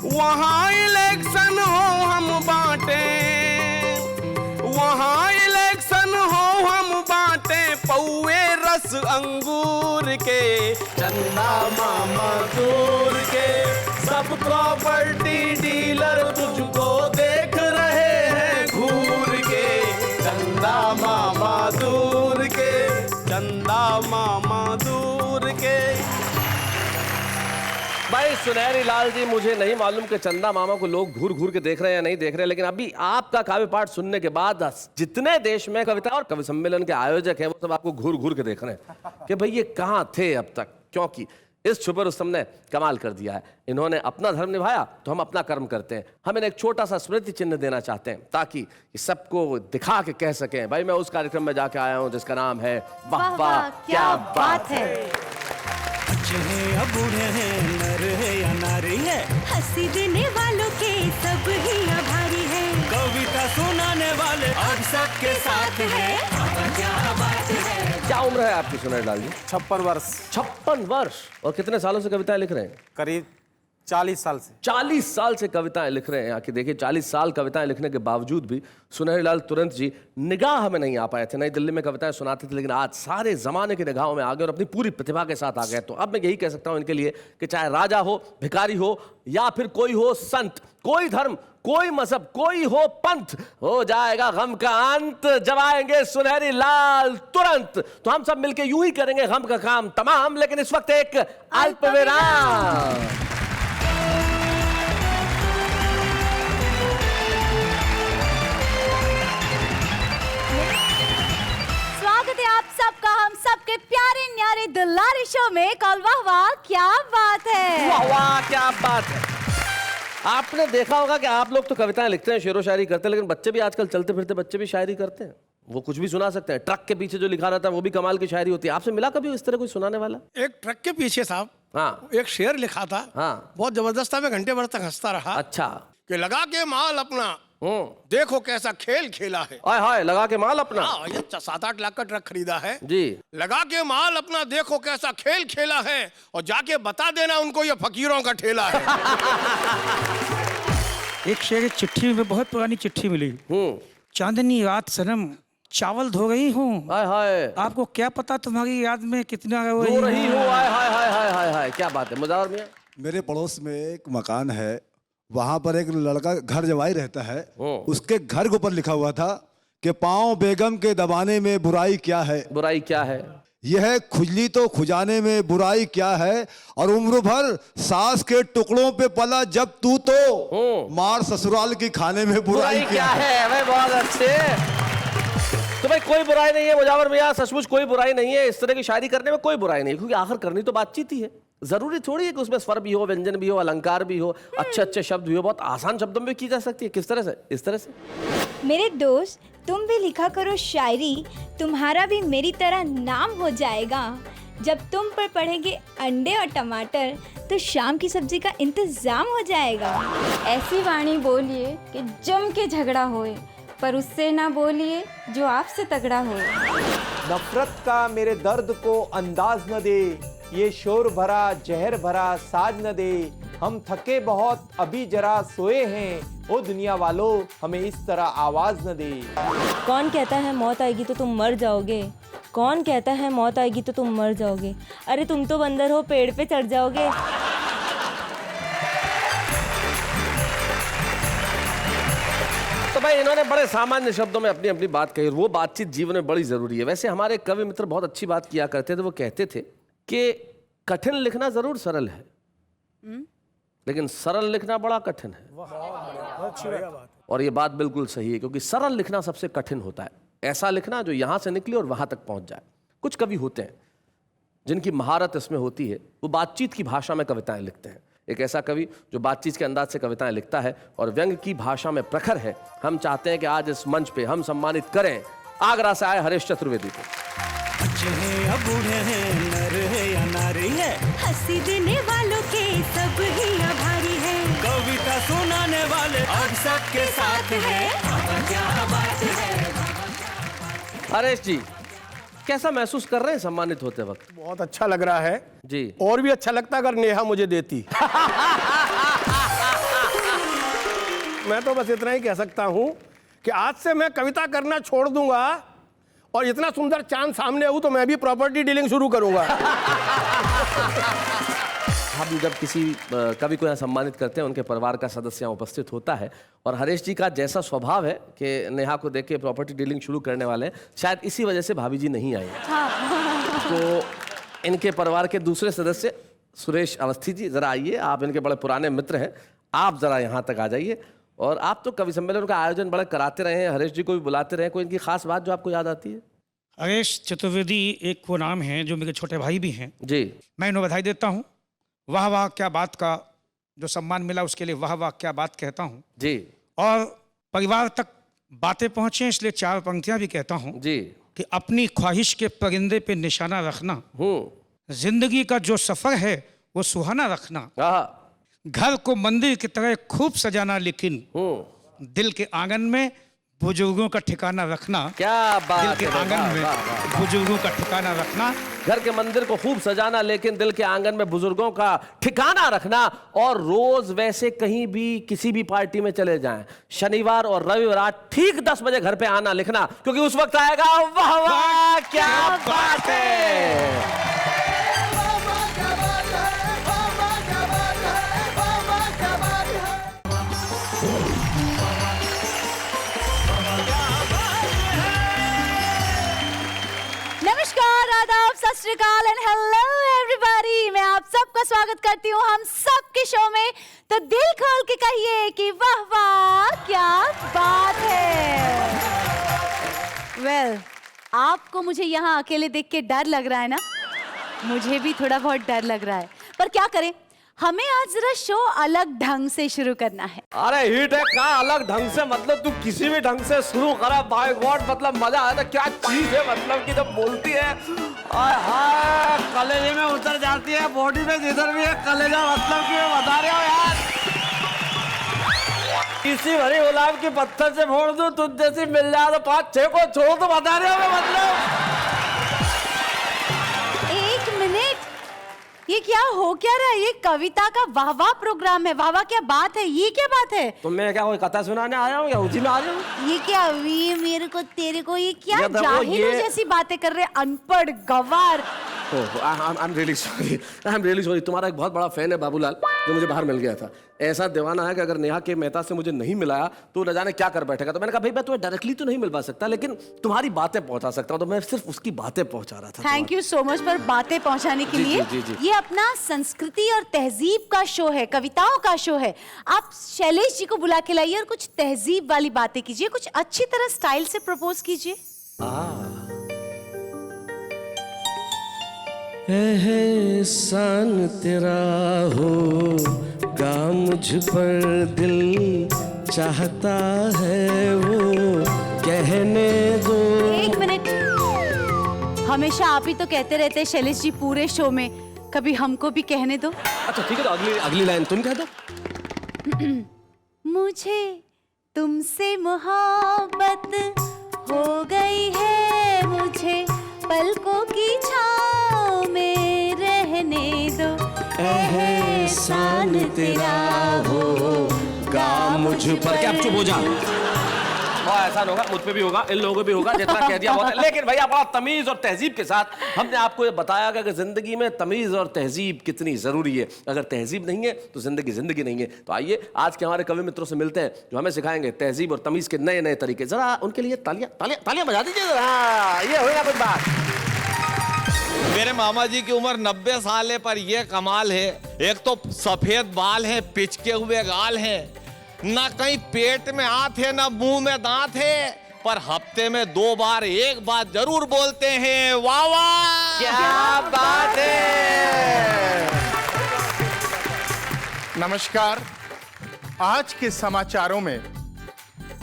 वहां इलेक्शन हो हम बांटे, वहां इलेक्शन हो हम बांटे पौए रस अंगूर के, चंदा मामा दूर के। सब प्रॉपर्टी डीलर तुझको देख रहे हैं घूर के, चंदा मामा दूर के, चंदा मामा दूर के। भाई सुनहरी लाल जी, मुझे नहीं मालूम कि चंदा मामा को लोग घूर घूर के देख रहे हैं या नहीं देख रहे हैं, लेकिन अभी आपका काव्य पाठ सुनने के बाद जितने देश में कविता और कवि सम्मेलन के आयोजक हैं वो सब आपको घूर घूर के देख रहे हैं कि भाई ये कहाँ थे अब तक, क्योंकि इस छुपे रुस्तम ने कमाल कर दिया है। इन्होंने अपना धर्म निभाया तो हम अपना कर्म करते हैं। हम इन्हें एक छोटा सा स्मृति चिन्ह देना चाहते हैं ताकि सबको दिखा के कह सकें भाई मैं उस कार्यक्रम में जाके आया हूं जिसका नाम है वाह वाह क्या बात है। बच्चे हैं या बूढ़े हैं, नर है या नारी है, हंसी देने वालों के सब ही आभारी है, कविता सुनाने वाले अब सबके साथ है। क्या बात है। क्या उम्र है आपकी सुनहरी लाल जी? 56 वर्ष। 56 वर्ष। और कितने सालों से कविताएं लिख रहे हैं? करीब 40 साल से। 40 साल से कविताएं लिख रहे हैं। आके देखिए 40 साल कविताएं लिखने के बावजूद भी सुनहरी लाल तुरंत जी निगाह में नहीं आ पाए थे। नई दिल्ली में कविताएं सुनाते थे, लेकिन आज सारे जमाने की निगाहों में आ गए और अपनी पूरी प्रतिभा के साथ आ गए। तो अब मैं यही कह सकता हूं इनके लिए कि चाहे राजा हो, भिखारी हो या फिर कोई हो संत, कोई धर्म, कोई मजहब, कोई हो पंथ, हो जाएगा गम का अंत जब आएंगे सुनहरी लाल तुरंत। तो हम सब मिलके यूं ही करेंगे गम का काम तमाम, लेकिन इस वक्त एक अल्प विराम। स्वागत है आप सबका हम सबके प्यारे न्यारे दुलारी शो में। कॉल वाह वाह क्या बात है। वाह वाह क्या बात है। आपने देखा होगा कि आप लोग तो कविताएं लिखते हैं, शेरो शायरी करते हैं, लेकिन बच्चे भी आजकल चलते फिरते बच्चे भी शायरी करते हैं। वो कुछ भी सुना सकते हैं। ट्रक के पीछे जो लिखा रहता है वो भी कमाल की शायरी होती है। आपसे मिला कभी इस तरह कोई सुनाने वाला? एक ट्रक के पीछे साहब हाँ एक शेर लिखा था। हाँ। बहुत जबरदस्त था, मैं घंटे भर तक हंसता रहा। अच्छा। कि लगा के माल अपना देखो कैसा खेल खेला है। हाय हाय लगा के माल अपना। हाँ, ये 7-8 लाख का ट्रक खरीदा है जी। लगा के माल अपना देखो कैसा खेल खेला है, और जाके बता देना उनको ये फकीरों का ठेला है। एक शेर एक चिट्ठी में, बहुत पुरानी चिट्ठी मिली। चांदनी रात सनम चावल धो रही हूँ, हाय हाय आपको क्या पता तुम्हारी याद में कितना रो रो रही हूँ। हाय हाय हाय हाय हाय हाय क्या बात है मुजावर मियां। मेरे पड़ोस में एक मकान है, वहां पर एक लड़का घर जवाई रहता है। उसके घर के ऊपर लिखा हुआ था कि पाँव बेगम के दबाने में बुराई क्या है, बुराई क्या है, यह खुजली तो खुजाने में बुराई क्या है, और उम्र भर सास के टुकड़ों पे पला जब तू तो मार ससुराल की खाने में बुराई क्या है। भाई बहुत अच्छे। तो भाई कोई बुराई नहीं है मुजावर मियां, सचमुच कोई बुराई नहीं है। इस तरह की शायरी करने में कोई बुराई नहीं, क्योंकि आखिर करनी तो बातचीत ही है। जरूरी थोड़ी है कि उसमें स्वर भी हो, व्यंजन भी हो, अलंकार भी हो, अच्छे अच्छे शब्द भी हो। बहुत आसान शब्दों में की जा सकती है। किस तरह से? इस तरह से। मेरे दोस्त, तुम भी लिखा करो शायरी, तुम्हारा भी मेरी तरह नाम हो जाएगा। जब तुम पर पड़ेंगे अंडे और टमाटर तो शाम की सब्जी का इंतजाम हो जाएगा। ऐसी वाणी बोलिए कि जम के झगड़ा होए, पर उससे ना बोलिए जो आपसे तगड़ा होए। नफरत का मेरे दर्द को अंदाज न दे, ये शोर भरा जहर भरा साज न दे। हम थके बहुत अभी जरा सोए हैं, ओ दुनिया वालों हमें इस तरह आवाज न दे। कौन कहता है मौत आएगी तो तुम मर जाओगे? कौन कहता है मौत आएगी तो तुम मर जाओगे? अरे तुम तो बंदर हो, पेड़ पे चढ़ जाओगे। तो भाई इन्होंने बड़े सामान्य शब्दों में अपनी अपनी बात कही। वो बातचीत जीवन में बड़ी जरूरी है। वैसे हमारे कवि मित्र बहुत अच्छी बात किया करते थे। वो कहते थे कि कठिन लिखना जरूर सरल है, लेकिन सरल लिखना बड़ा कठिन है। और ये बात बिल्कुल सही है, क्योंकि सरल लिखना सबसे कठिन होता है। ऐसा लिखना जो यहां से निकले और वहां तक पहुंच जाए। कुछ कवि होते हैं जिनकी महारत इसमें होती है, वो बातचीत की भाषा में कविताएं लिखते हैं। एक ऐसा कवि जो बातचीत के अंदाज से कविताएं लिखता है और व्यंग की भाषा में प्रखर है, हम चाहते हैं कि आज इस मंच पे हम सम्मानित करें आगरा से आए हरीश चतुर्वेदी को। बच्चे हैं या बूढ़े हैं, नर है या नारी है, हंसी देने वालों के सब ही आभारी है। कविता सुनाने वाले अब सबके साथ है। क्या बात है। हरीश जी, कैसा महसूस कर रहे हैं सम्मानित होते वक्त? बहुत अच्छा लग रहा है जी। और भी अच्छा लगता अगर नेहा मुझे देती। मैं तो बस इतना ही कह सकता हूं कि आज से मैं कविता करना छोड़ दूंगा और इतना सुंदर चांद सामने हो तो मैं भी प्रॉपर्टी डीलिंग शुरू करूंगा। हम जब किसी कवि को यहाँ सम्मानित करते हैं, उनके परिवार का सदस्य यहाँ उपस्थित होता है, और हरीश जी का जैसा स्वभाव है कि नेहा को देख के प्रॉपर्टी डीलिंग शुरू करने वाले हैं, शायद इसी वजह से भाभी जी नहीं आई। तो इनके परिवार के दूसरे सदस्य सुरेश अवस्थी जी, जरा आइए। आप इनके बड़े पुराने मित्र हैं, आप जरा यहाँ तक आ जाइए। और आप तो कवि सम्मेलन का आयोजन बड़ा कराते रहे हैं, हरीश जी को भी बुलाते रहे। कोई इनकी खास बात जो आपको याद आती है? हरीश चतुर्वेदी एक वो नाम है जो मेरे छोटे भाई भी हैं जी। मैं इन्हें बधाई देता हूँ। वाह वाह क्या बात का जो सम्मान मिला उसके लिए वाह वाह क्या बात कहता हूँ जी। और परिवार तक बातें पहुँचे इसलिए चार पंक्तियाँ भी कहता हूँ जी। कि अपनी ख्वाहिश के परिंदे पे निशाना रखना, जिंदगी का जो सफर है वो सुहाना रखना, घर को मंदिर की तरह खूब सजाना, लेकिन दिल के आंगन में बुजुर्गों का ठिकाना रखना। क्या बात है। दिल के आंगन में बुजुर्गों का ठिकाना रखना। घर के मंदिर को खूब सजाना, लेकिन दिल के आंगन में बुजुर्गों का ठिकाना रखना। और रोज वैसे कहीं भी किसी भी पार्टी में चले जाएं, शनिवार और रविवार ठीक 10 बजे घर पे आना लिखना, क्योंकि उस वक्त आएगा वाह वाह क्या बात है। नमस्कार, आदाब, सत श्री अकाल एंड हेलो एवरीबॉडी। मैं आप सबका स्वागत करती हूँ हम सबके शो में। तो दिल खोल के कहिए कि वाह वाह क्या बात है। वेल, आपको मुझे यहाँ अकेले देख के डर लग रहा है ना? मुझे भी थोड़ा बहुत डर लग रहा है, पर क्या करें, हमें आज जरा शो अलग ढंग से शुरू करना है। अरे हिट है का अलग ढंग से, मतलब तू किसी भी ढंग से शुरू करा, बाय गॉड मतलब मजा आता। क्या चीज है, मतलब कि जब बोलती है हाय कलेजे में उतर जाती है, बॉडी में जिधर भी है कलेजा, मतलब कि मैं बता रहा हूँ यार। किसी भरी गुलाब के पत्थर से फोड़ दूं, तुझ जैसी मिल जाए तो 5-6 को छोड़, तो बता रहा हूँ मैं। मतलब एक मिनट, ये क्या हो क्या रहा है? ये कविता का वाह वाह प्रोग्राम है। वाह वाह क्या बात है, ये क्या बात है? तो मैं क्या कोई कथा सुनाने आया हूँ या उसी में आ जाऊँ? ये क्या, ये मेरे को तेरे को, ये क्या ये देखो, जाहिलों ये- जैसी बातें कर रहे, अनपढ़ गवार। I am really sorry. तुम्हारा एक बहुत बड़ा फैन है बाबूलाल, जो मुझे बाहर मिल गया था। ऐसा दीवाना है कि अगर नेहा के मेहता से मुझे नहीं मिलाया तो न जाने क्या कर बैठेगा। तो मैंने कहा भाई मैं तुम्हें डायरेक्टली तो नहीं मिल पा सकता, लेकिन तुम्हारी बातें पहुंचा सकता हूँ। तो मैं सिर्फ उसकी बातें पहुंचा रहा था। थैंक यू सो मच पर बातें पहुंचाने के जी, लिए। जी, जी, जी। ये अपना संस्कृति और तहजीब का शो है, कविताओं का शो है। आप शैलेश जी को बुला के लाइए और कुछ तहजीब वाली बातें कीजिए, कुछ अच्छी तरह स्टाइल से प्रपोज कीजिए। एहसान तेरा होगा मुझ पर दिल चाहता है वो कहने दो। एक मिनट, हमेशा आप ही तो कहते रहते हैं शैलेश जी पूरे शो में, कभी हमको भी कहने दो। अच्छा ठीक है, तो अगली लाइन तुम कह दो। मुझे तुमसे मोहब्बत हो गई है, मुझे पलकों की छाँव में रहने दो। एहसान तेरा होगा मुझ पर। क्या चुप हो जा। और ऐसा होगा, मुझ पे भी होगा, इन लोगों पे भी होगा, जितना कह दिया बहुत है। लेकिन भैया बड़ा तमीज और तहजीब के साथ हमने आपको ये बताया कि जिंदगी में तमीज और तहजीब कितनी जरूरी है। अगर तहजीब नहीं है तो जिंदगी जिंदगी नहीं है। तो आइए आज के हमारे कवि मित्रों से मिलते हैं जो हमें सिखाएंगे तहजीब और तमीज के नए नए तरीके। जरा उनके लिए तालियां तालियां तालियां बजा दीजिए जरा। ये होगा कुछ बात। मेरे मामा जी की उम्र 90 साल है, पर ये कमाल है, एक तो सफेद बाल है, पिचके हुए गाल है, ना कहीं पेट में हाथ है ना मुंह में दांत है, पर हफ्ते में 2 बार एक बात जरूर बोलते हैं, वाह वाह क्या बात है। नमस्कार। आज के समाचारों में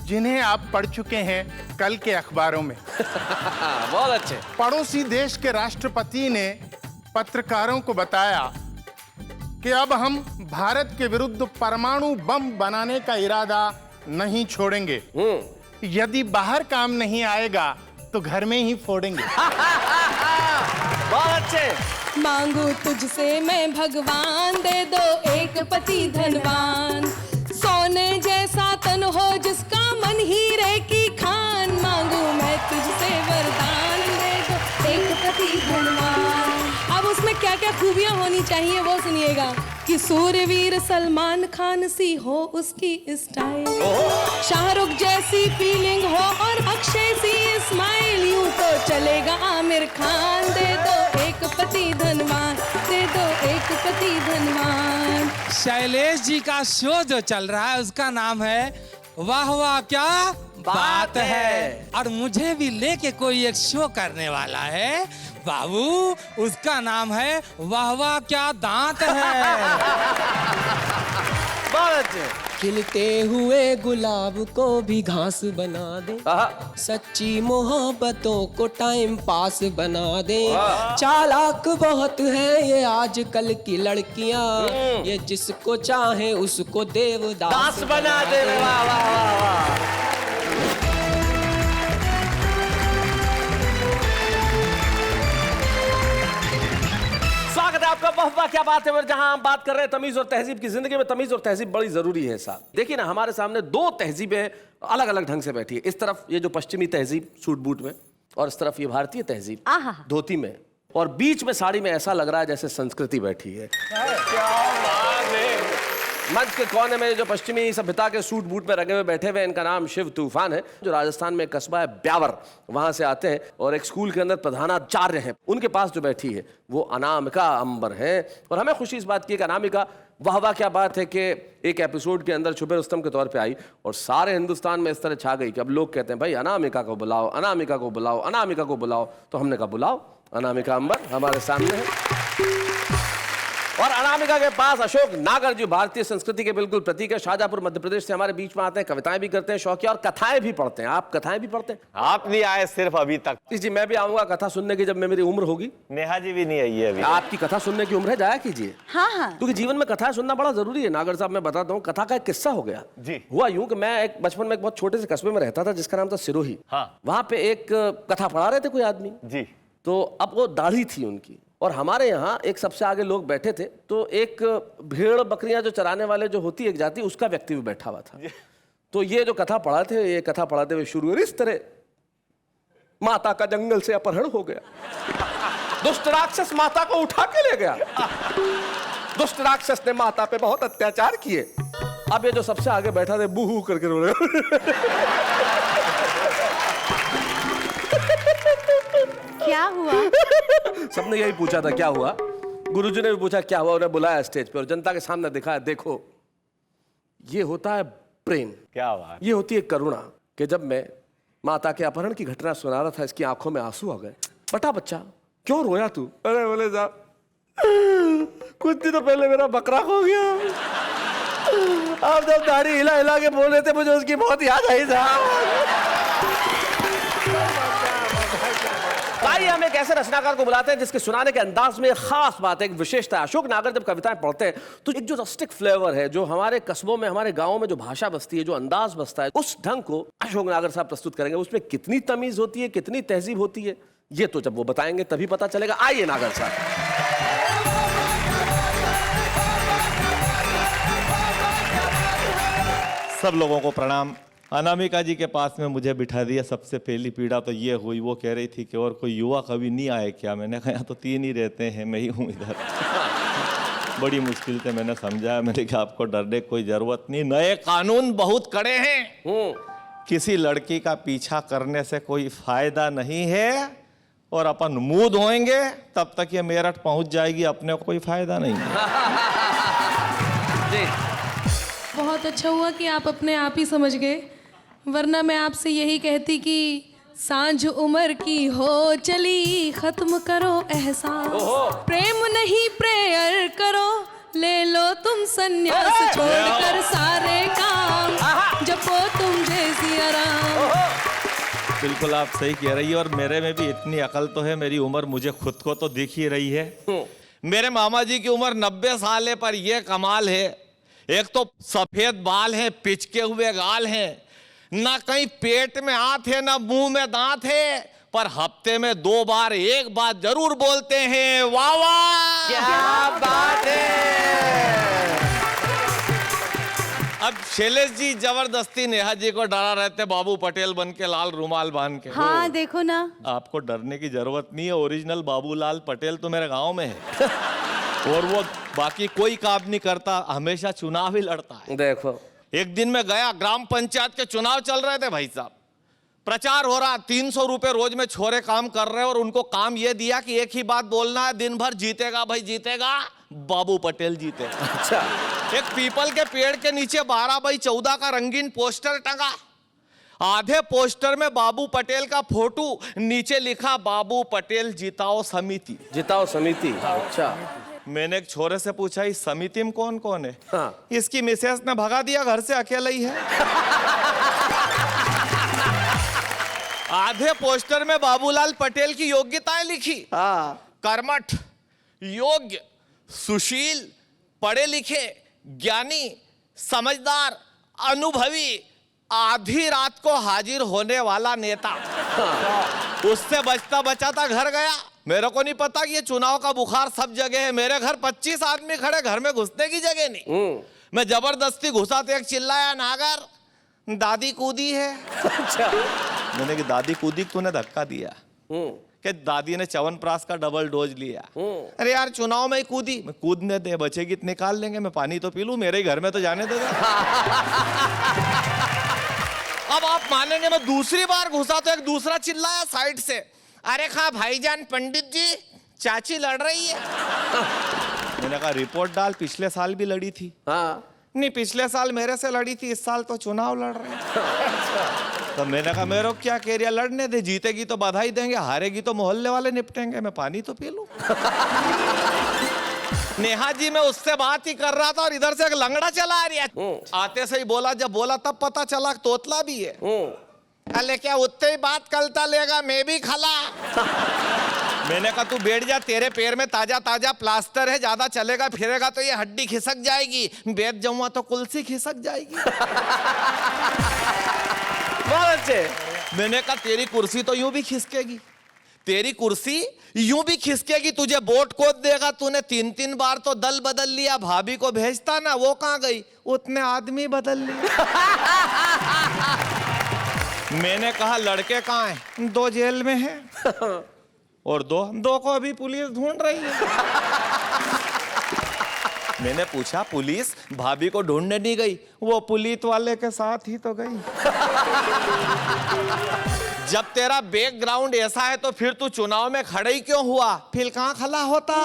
जिन्हें आप पढ़ चुके हैं कल के अखबारों में बहुत अच्छे। पड़ोसी देश के राष्ट्रपति ने पत्रकारों को बताया कि अब हम भारत के विरुद्ध परमाणु बम बनाने का इरादा नहीं छोड़ेंगे। यदि बाहर काम नहीं आएगा तो घर में ही फोड़ेंगे। बहुत अच्छे। मांगू तुझसे मैं भगवान, दे दो एक पति धनवान, सोने जैसा तन हो जिसका मन हीरे की खान। मांगू मैं तुझसे वरदान, दे दो एक पति धनवान। अब उसमें क्या क्या खूबियां होनी चाहिए वो सुनिएगा कि सूर्यवीर सलमान खान सी हो उसकी स्टाइल, शाहरुख जैसी फीलिंग हो और अक्षय सी स्माइल, यूं तो चलेगा आमिर खान। दे दो एक पति धनवान, दे दो एक पति धनवान। शैलेश जी का शो जो चल रहा है उसका नाम है वाह वाह क्या बात है, और मुझे भी लेके कोई एक शो करने वाला है बाबू, उसका नाम है वाह वाह क्या दांत है। खिलते हुए गुलाब को भी घास बना दे, सच्ची मोहब्बतों को टाइम पास बना दे। चालाक बहुत है ये आजकल की लड़कियां, ये जिसको चाहे उसको देवदास बना दे। वाह वाह वाह वाह। स्वागत है आपका वाह वाह क्या बात है, जहां हम बात कर रहे हैं तमीज और तहजीब की। जिंदगी में तमीज और तहजीब बड़ी जरूरी है साहब। देखिए ना, हमारे सामने 2 तहजीबें अलग अलग ढंग से बैठी है। इस तरफ ये जो पश्चिमी तहजीब सूट बूट में, और इस तरफ ये भारतीय तहजीब धोती में, और बीच में साड़ी में ऐसा लग रहा है जैसे संस्कृति बैठी है। क्या बात है। मंच के कोने में जो पश्चिमी सभ्यता के सूट बूट में रंगे हुए बैठे हुए, इनका नाम शिव तूफान है, जो राजस्थान में एक कस्बा है ब्यावर, वहां से आते हैं और एक स्कूल के अंदर प्रधानाचार्य हैं। उनके पास जो बैठी है वो अनामिका अंबर है, और हमें खुशी इस बात की है कि अनामिका वाह वाह क्या बात है कि एक एपिसोड के अंदर छुपे रुस्तम के तौर पे आई और सारे हिंदुस्तान में इस तरह छा गई कि अब लोग कहते हैं भाई अनामिका को बुलाओ, अनामिका को बुलाओ, अनामिका को बुलाओ। तो हमने कहा बुलाओ, अनामिका अंबर हमारे सामने है। और अनामिका के पास अशोक नागर जो भारतीय संस्कृति के बिल्कुल प्रतीक है, शाहजहांपुर मध्य प्रदेश से हमारे बीच में आते हैं, कविताएं भी करते हैं शौकिया, और कथाएं भी पढ़ते हैं। आप कथाएं भी पढ़ते हैं? आप नहीं आए सिर्फ अभी तक। जी मैं भी आऊंगा कथा सुनने की जब मेरी उम्र होगी। नेहा जी भी नहीं आई है अभी। आपकी कथा सुनने की उम्र है, जाया कीजिए। हाँ हाँ, क्योंकि जीवन में कथाएं सुनना बड़ा जरूरी है। नागर साहब मैं बताता हूँ, कथा का एक किस्सा हो गया जी। हुआ यूं कि मैं एक बचपन में एक बहुत छोटे से कस्बे में रहता था जिसका नाम था सिरोही। वहां पे एक कथा पढ़ा रहे थे कोई आदमी जी, तो अब वो दाढ़ी थी उनकी, और हमारे यहाँ एक सबसे आगे लोग बैठे थे, तो एक भेड़ बकरियां जो चराने वाले जो होती है एक जाति, उसका व्यक्ति भी बैठा हुआ था। तो ये जो कथा पढ़ाते हुए, ये कथा पढ़ाते हुए शुरू हुई इस तरह, माता का जंगल से अपहरण हो गया, दुष्ट राक्षस माता को उठा के ले गया, दुष्ट राक्षस ने माता पे बहुत अत्याचार किए। अब ये जो सबसे आगे बैठा थे बूहू करके रो रहे। क्या हुआ? सबने यही पूछा था क्या हुआ, गुरुजी ने भी पूछा क्या हुआ, उन्हें बुलाया स्टेज पे और जनता के सामने दिखाया, देखो ये होता है प्रेम, क्या बात, ये होती है करुणा। कि जब मैं माता के अपहरण की घटना सुना रहा था, इसकी आंखों में आंसू आ गए। बटा बच्चा क्यों रोया तू? अरे बोले साहब कुछ दिनों पहले मेरा बकरा खो गया। आप जब दाढ़ी हिला हिला के बोल रहे थे मुझे उसकी बहुत याद आई साहब। भाई हम एक ऐसे रचनाकार को बुलाते हैं जिसके सुनाने के अंदाज में खास बात है, एक विशेषता है। अशोक नागर जब कविताएं पढ़ते हैं तो एक जो रस्टिक फ्लेवर है, जो हमारे कस्बों में हमारे गांवों में जो भाषा बसती है, जो अंदाज बसता है, उस ढंग को अशोक नागर साहब प्रस्तुत करेंगे। उसमें कितनी तमीज होती है, कितनी तहजीब होती है, ये तो जब वो बताएंगे तभी पता चलेगा। आइए नागर साहब। सब लोगों को प्रणाम। अनामिका जी के पास में मुझे बिठा दिया। सबसे पहली पीड़ा तो ये हुई, वो कह रही थी कि और कोई युवा कवि नहीं आए क्या? मैंने कहा तो 3 ही रहते हैं, मैं ही हूँ इधर। बड़ी मुश्किल से मैंने समझाया, मैंने कहा आपको डरने की कोई जरूरत नहीं, नए कानून बहुत कड़े हैं, किसी लड़की का पीछा करने से कोई फायदा नहीं है, और अपन मुंह धोएंगे तब तक ये मेरठ पहुंच जाएगी, अपने को कोई फायदा नहीं है। बहुत अच्छा हुआ कि आप अपने आप ही समझ गए, वरना मैं आपसे यही कहती कि सांझ उम्र की हो चली, खत्म करो एहसास, प्रेम नहीं प्रेयर करो, ले लो तुम संन्यास, छोड़कर सारे काम, जपो तुम जैसी आराम। बिल्कुल आप सही कह रही है, और मेरे में भी इतनी अकल तो है, मेरी उम्र मुझे खुद को तो दिख ही रही है। मेरे मामा जी की उम्र 90 साल है, पर यह कमाल है, एक तो सफेद बाल हैं, पिचके हुए गाल हैं, ना कहीं पेट में हाथ है ना मुंह में दांत है, पर हफ्ते में 2 बार एक बात जरूर बोलते हैं, वाह वाह क्या बात है। अब शैलेश जी जबरदस्ती नेहा जी को डरा रहते, बाबू पटेल बन के लाल रुमाल बांध के। हाँ देखो ना, आपको डरने की जरूरत नहीं है, ओरिजिनल बाबूलाल पटेल तो मेरे गांव में है। और वो बाकी कोई काम नहीं करता, हमेशा चुनाव ही लड़ता है। देखो एक दिन मैं गया, ग्राम पंचायत के चुनाव चल रहे थे भाई साहब, प्रचार हो रहा, 300 रुपए रोज में छोरे काम कर रहे हैं, और उनको काम ये दिया कि एक ही बात बोलना है, दिन भर जीतेगा भाई जीतेगा, बाबू पटेल जीतेगा। अच्छा। एक पीपल के पेड़ के नीचे 12x14 का रंगीन पोस्टर टंगा, आधे पोस्टर में बाबू पटेल का फोटो, नीचे लिखा बाबू पटेल जिताओ समिति। जिताओ समिति, अच्छा। मैंने एक छोरे से पूछा, इस समिति में कौन कौन है? हाँ। इसकी मिसेस ने भगा दिया, घर से अकेला ही है। आधे पोस्टर में बाबूलाल पटेल की योग्यताएं लिखी, कर्मठ, योग्य, सुशील, पढ़े लिखे, ज्ञानी, समझदार, अनुभवी, आधी रात को हाजिर होने वाला नेता। उससे बचता बचाता घर गया। मेरे को नहीं पता कि ये चुनाव का बुखार सब जगह है, मेरे घर 25 आदमी खड़े, घर में घुसने की जगह नहीं। मैं जबरदस्ती घुसा तो एक चिल्लाया, नागर दादी कूदी है। अच्छा। मैंने कि दादी कूदी, तूने धक्का दिया? कि दादी ने च्यवनप्राश का डबल डोज लिया। अरे यार चुनाव में ही कूदी। मैं कूदने दे, बचेगी तो निकाल लेंगे, मैं पानी तो पी लूं, मेरे ही घर में तो जाने दे। अब आप मानेंगे, मैं दूसरी बार घुसा तो एक दूसरा चिल्लाया साइड से, अरे खा भाईजान पंडित जी, चाची लड़ रही है। मैंने कहा रिपोर्ट डाल, पिछले साल भी लड़ी थी। हाँ। नहीं, पिछले साल मेरे से लड़ी थी, इस साल तो चुनाव लड़ रही है। तो मैंने कहा मेरे को क्या कह रही है, लड़ने दे, जीतेगी तो बधाई देंगे, हारेगी तो मोहल्ले वाले निपटेंगे, मैं पानी तो पी लूं। नेहा जी मैं उससे बात ही कर रहा था और इधर से एक लंगड़ा चला आ रही है। आते से ही बोला, जब बोला तब पता चला तोतला भी है। अरे क्या उतने ही बात करता लेगा, मैं भी खला। मैंने कहा तू बैठ जा, तेरे पैर में ताजा ताजा प्लास्टर है, ज्यादा चलेगा फिरेगा तो ये हड्डी खिसक जाएगी, बैठ जाऊंगा तो कुल्सी खिसक जाएगी। बहुत अच्छे। मैंने कहा तेरी कुर्सी तो यूं भी खिसकेगी, तेरी कुर्सी यूं भी खिसकेगी, तुझे बोट कोद देगा, तूने 3-3 बार तो दल बदल लिया, भाभी को भेजता ना, वो कहां गई, उतने आदमी बदल लिए। मैंने कहा लड़के कहां हैं? 2 जेल में हैं और 2 को अभी पुलिस ढूंढ रही है। मैंने पूछा पुलिस भाभी को ढूंढने नहीं गई, वो पुलिस वाले के साथ ही तो गई। जब तेरा बैकग्राउंड ऐसा है तो फिर तू चुनाव में खड़ा ही क्यों हुआ, फिर कहां खड़ा होता?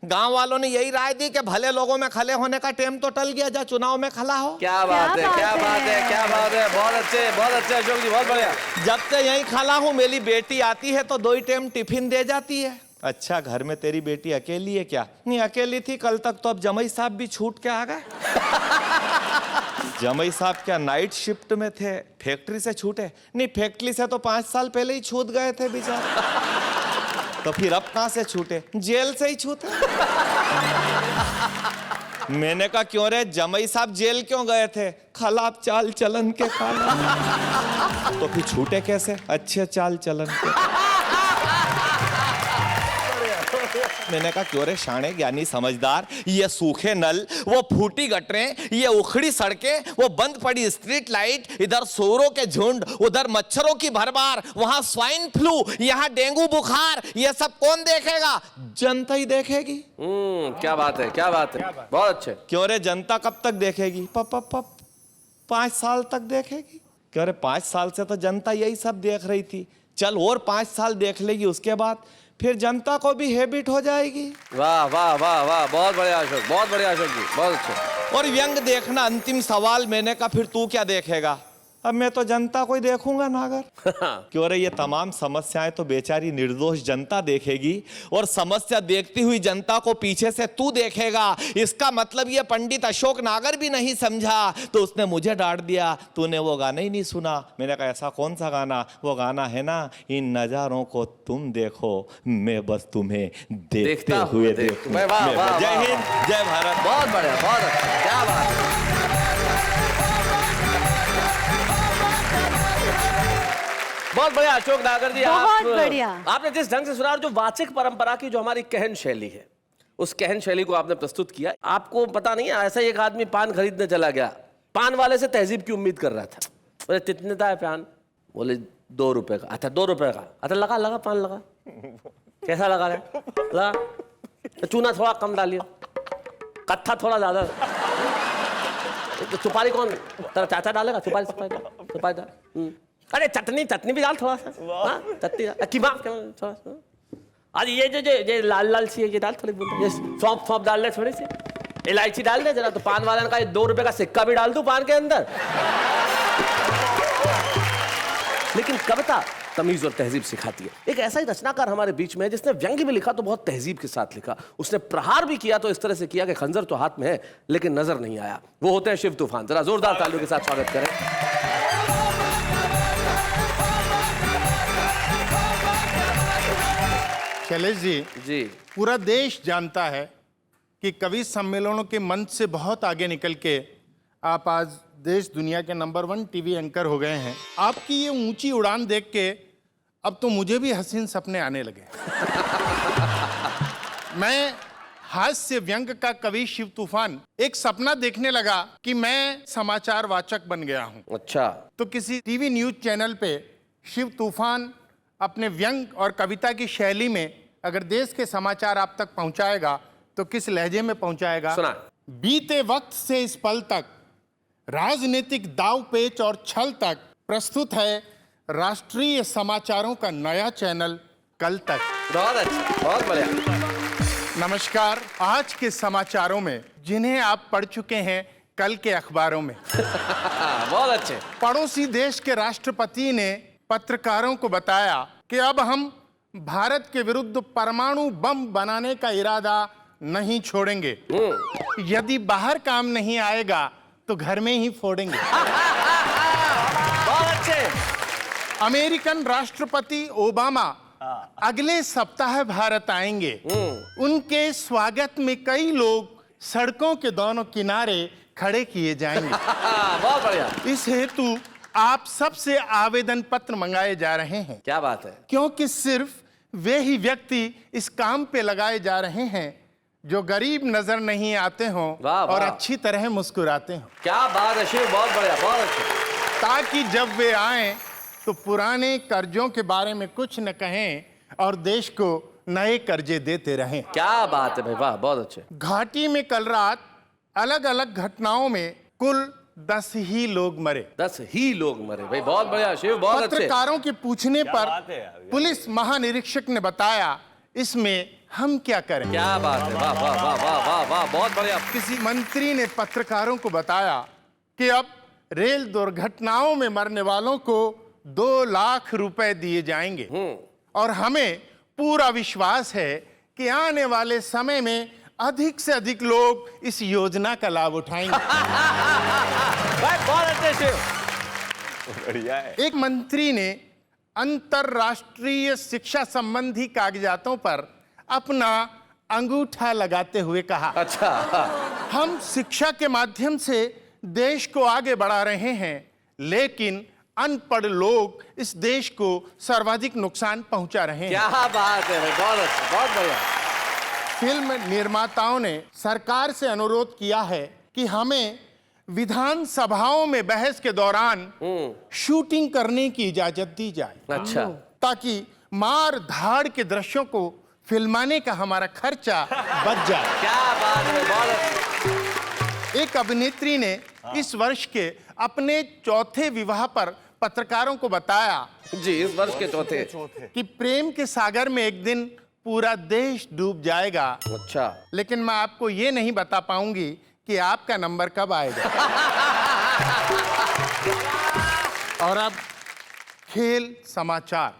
गांव वालों ने यही राय दी कि भले लोगों में खले होने का टाइम तो टल गया, जा चुनाव में खला हो। क्या बात है, क्या बात है, क्या बात है, बहुत अच्छे अशोक जी, बहुत बढ़िया। जब से यही खला हूँ, मेरी बेटी आती है तो 2 टाइम टिफिन दे जाती है। अच्छा, घर में तेरी बेटी अकेली है क्या? नहीं, अकेली थी कल तक तो, अब जमाई साहब भी छूट के आ गए। जमाई साहब क्या नाइट शिफ्ट में थे, फैक्ट्री से छूटे? नहीं, फैक्ट्री से तो 5 साल पहले ही छूट गए थे बेचारे। तो फिर अब कहां से छूटे? जेल से ही छूटे। मैंने कहा क्यों रे, जमाई साहब जेल क्यों गए थे? खराब चाल चलन के कारण। तो फिर छूटे कैसे? अच्छे चाल चलन के। मैंने कहा क्यों रे शाणे ज्ञानी समझदार, ये सूखे नल, वो फूटी गटरें, ये उखड़ी सड़कें, वो बंद पड़ी स्ट्रीट लाइट, इधर सूरों के झुंड, उधर मच्छरों की भरमार, वहां स्वाइन फ्लू, यहाँ डेंगू बुखार, ये सब कौन देखेगा? जनता ही देखेगी। क्या बात है, क्या बात है, बहुत अच्छे। क्यों रे, जनता कब तक देखेगी? 5 साल तक देखेगी। क्यों रे, 5 साल से तो जनता यही सब देख रही थी, चल और 5 साल देख लेगी, उसके बाद फिर जनता को भी हैबिट हो जाएगी। वाह वाह वाह वाह, बहुत बढ़िया अशोक, बहुत बढ़िया अशोक जी, बहुत अच्छे। और व्यंग देखना अंतिम सवाल। मैंने कहा फिर तू क्या देखेगा? अब मैं तो जनता को ही देखूंगा नागर। क्यों रे, ये तमाम समस्याएं तो बेचारी निर्दोष जनता देखेगी, और समस्या देखती हुई जनता को पीछे से तू देखेगा। इसका मतलब ये पंडित अशोक नागर भी नहीं समझा, तो उसने मुझे डांट दिया, तूने वो गाना ही नहीं सुना। मैंने कहा ऐसा कौन सा गाना? वो गाना है ना, इन नजारों को तुम देखो, मैं बस तुम्हें देखते हुए देखूं। जय हिंद, जय भारत। बहुत बढ़िया, बहुत अच्छा, क्या बात है। बहुत बढ़िया अशोक नागर जी, बहुत बढ़िया। आपने जिस ढंग से सुना, और जो वाचिक परंपरा की जो हमारी कहन शैली है, उस कहन शैली को आपने प्रस्तुत किया। आपको पता नहीं है, ऐसा एक आदमी पान खरीदने चला गया, पान वाले से तहजीब की उम्मीद कर रहा था। बोले कितने का है पान? बोले 2 रुपए का। अच्छा 2 रुपए का, अच्छा लगा पान लगा। कैसा लगा रहा? लगा। चूना थोड़ा कम डालिए, कत्था थोड़ा ज्यादा। सुपारी कौन? तेरा चाचा डालेगा सुपारी डाल। अरे चटनी भी डाल थोड़ा सा। चटनी थोड़ा सा। अरे ये जो लाल सी है, ये डाल थोड़ी, ये सौंफ डाल ले, थोड़ी सी इलायची डाल दे जरा। तो पान वाले ने कहा 2 रुपए का सिक्का भी डाल दूं पान के अंदर। लेकिन कविता तमीज और तहजीब सिखाती है। एक ऐसा ही रचनाकार हमारे बीच में है जिसने व्यंग्य भी लिखा तो बहुत तहजीब के साथ लिखा। उसने प्रहार भी किया तो इस तरह से किया कि खंजर तो हाथ में है लेकिन नजर नहीं आया। वो होते हैं शिव तूफान। जरा जोरदार तालियों के साथ स्वागत करें। शैलेश जी, पूरा देश जानता है कि कवि सम्मेलनों के मंच से बहुत आगे निकल के आप आज देश दुनिया के नंबर 1 टीवी एंकर हो गए हैं। आपकी ये ऊंची उड़ान देख के अब तो मुझे भी हसीन सपने आने लगे। मैं हास्य व्यंग का कवि शिव तूफान एक सपना देखने लगा कि मैं समाचार वाचक बन गया हूं। अच्छा। तो किसी टीवी न्यूज चैनल पे शिव तूफान अपने व्यंग और कविता की शैली में अगर देश के समाचार आप तक पहुंचाएगा तो किस लहजे में पहुंचाएगा? सुना। बीते वक्त से इस पल तक, राजनीतिक दाव पेच और छल तक प्रस्तुत है राष्ट्रीय समाचारों का नया चैनल कल तक। बहुत अच्छा, बहुत बढ़िया। नमस्कार। आज के समाचारों में जिन्हें आप पढ़ चुके हैं कल के अखबारों में। बहुत अच्छे। पड़ोसी देश के राष्ट्रपति ने पत्रकारों को बताया कि अब हम भारत के विरुद्ध परमाणु बम बनाने का इरादा नहीं छोड़ेंगे। यदि बाहर काम नहीं आएगा तो घर में ही फोड़ेंगे। बहुत अच्छे। अमेरिकन राष्ट्रपति ओबामा अगले सप्ताह भारत आएंगे। उनके स्वागत में कई लोग सड़कों के दोनों किनारे खड़े किए जाएंगे। बहुत बढ़िया। इस हेतु आप सबसे आवेदन पत्र मंगाए जा रहे हैं। क्या बात है। क्योंकि सिर्फ वे ही व्यक्ति इस काम पे लगाए जा रहे हैं जो गरीब नजर नहीं आते हों और अच्छी तरह मुस्कुराते हों। क्या बात है शिव, बहुत बढ़िया, बहुत अच्छा। ताकि जब वे आएं तो पुराने कर्जों के बारे में कुछ न कहें और देश को नए कर्जे देते रहें। क्या बात है भाई, वाह, बहुत अच्छे। घाटी में कल रात अलग अलग घटनाओं में कुल 10 ही लोग मरे। 10 ही लोग मरे भाई, बहुत बढ़िया शिव, बहुत अच्छे। पत्रकारों के पूछने पर पुलिस महानिरीक्षक ने बताया इसमें हम क्या करें? क्या बात है, वाह वाह वाह वाह वाह वाह, बहुत बढ़िया। किसी मंत्री ने पत्रकारों को बताया कि अब रेल दुर्घटनाओं में मरने वालों को 2 लाख रुपए दिए जाएंगे और हमें पूरा विश्वास है कि आने वाले समय में अधिक से अधिक लोग इस योजना का लाभ उठाएंगे। बहुत अच्छे से। बढ़िया है। एक मंत्री ने अंतरराष्ट्रीय शिक्षा संबंधी कागजातों पर अपना अंगूठा लगाते हुए कहा, अच्छा, हम शिक्षा के माध्यम से देश को आगे बढ़ा रहे हैं, लेकिन अनपढ़ लोग इस देश को सर्वाधिक नुकसान पहुंचा रहे हैं। क्या बात है, बहुत अच्छा, बहुत बढ़िया। फिल्म निर्माताओं ने सरकार से अनुरोध किया है कि हमें विधानसभाओं में बहस के दौरान शूटिंग करने की इजाजत दी जाए, अच्छा, ताकि मार धाड़ के दृश्यों को फिल्माने का हमारा खर्चा बच जाए। क्या बात है, बहुत अच्छा। एक अभिनेत्री ने इस वर्ष के अपने चौथे विवाह पर पत्रकारों को बताया, जी, इस वर्ष के चौथे, कि प्रेम के सागर में एक दिन पूरा देश डूब जाएगा। अच्छा, लेकिन मैं आपको ये नहीं बता पाऊंगी कि आपका नंबर कब आएगा। और अब खेल समाचार।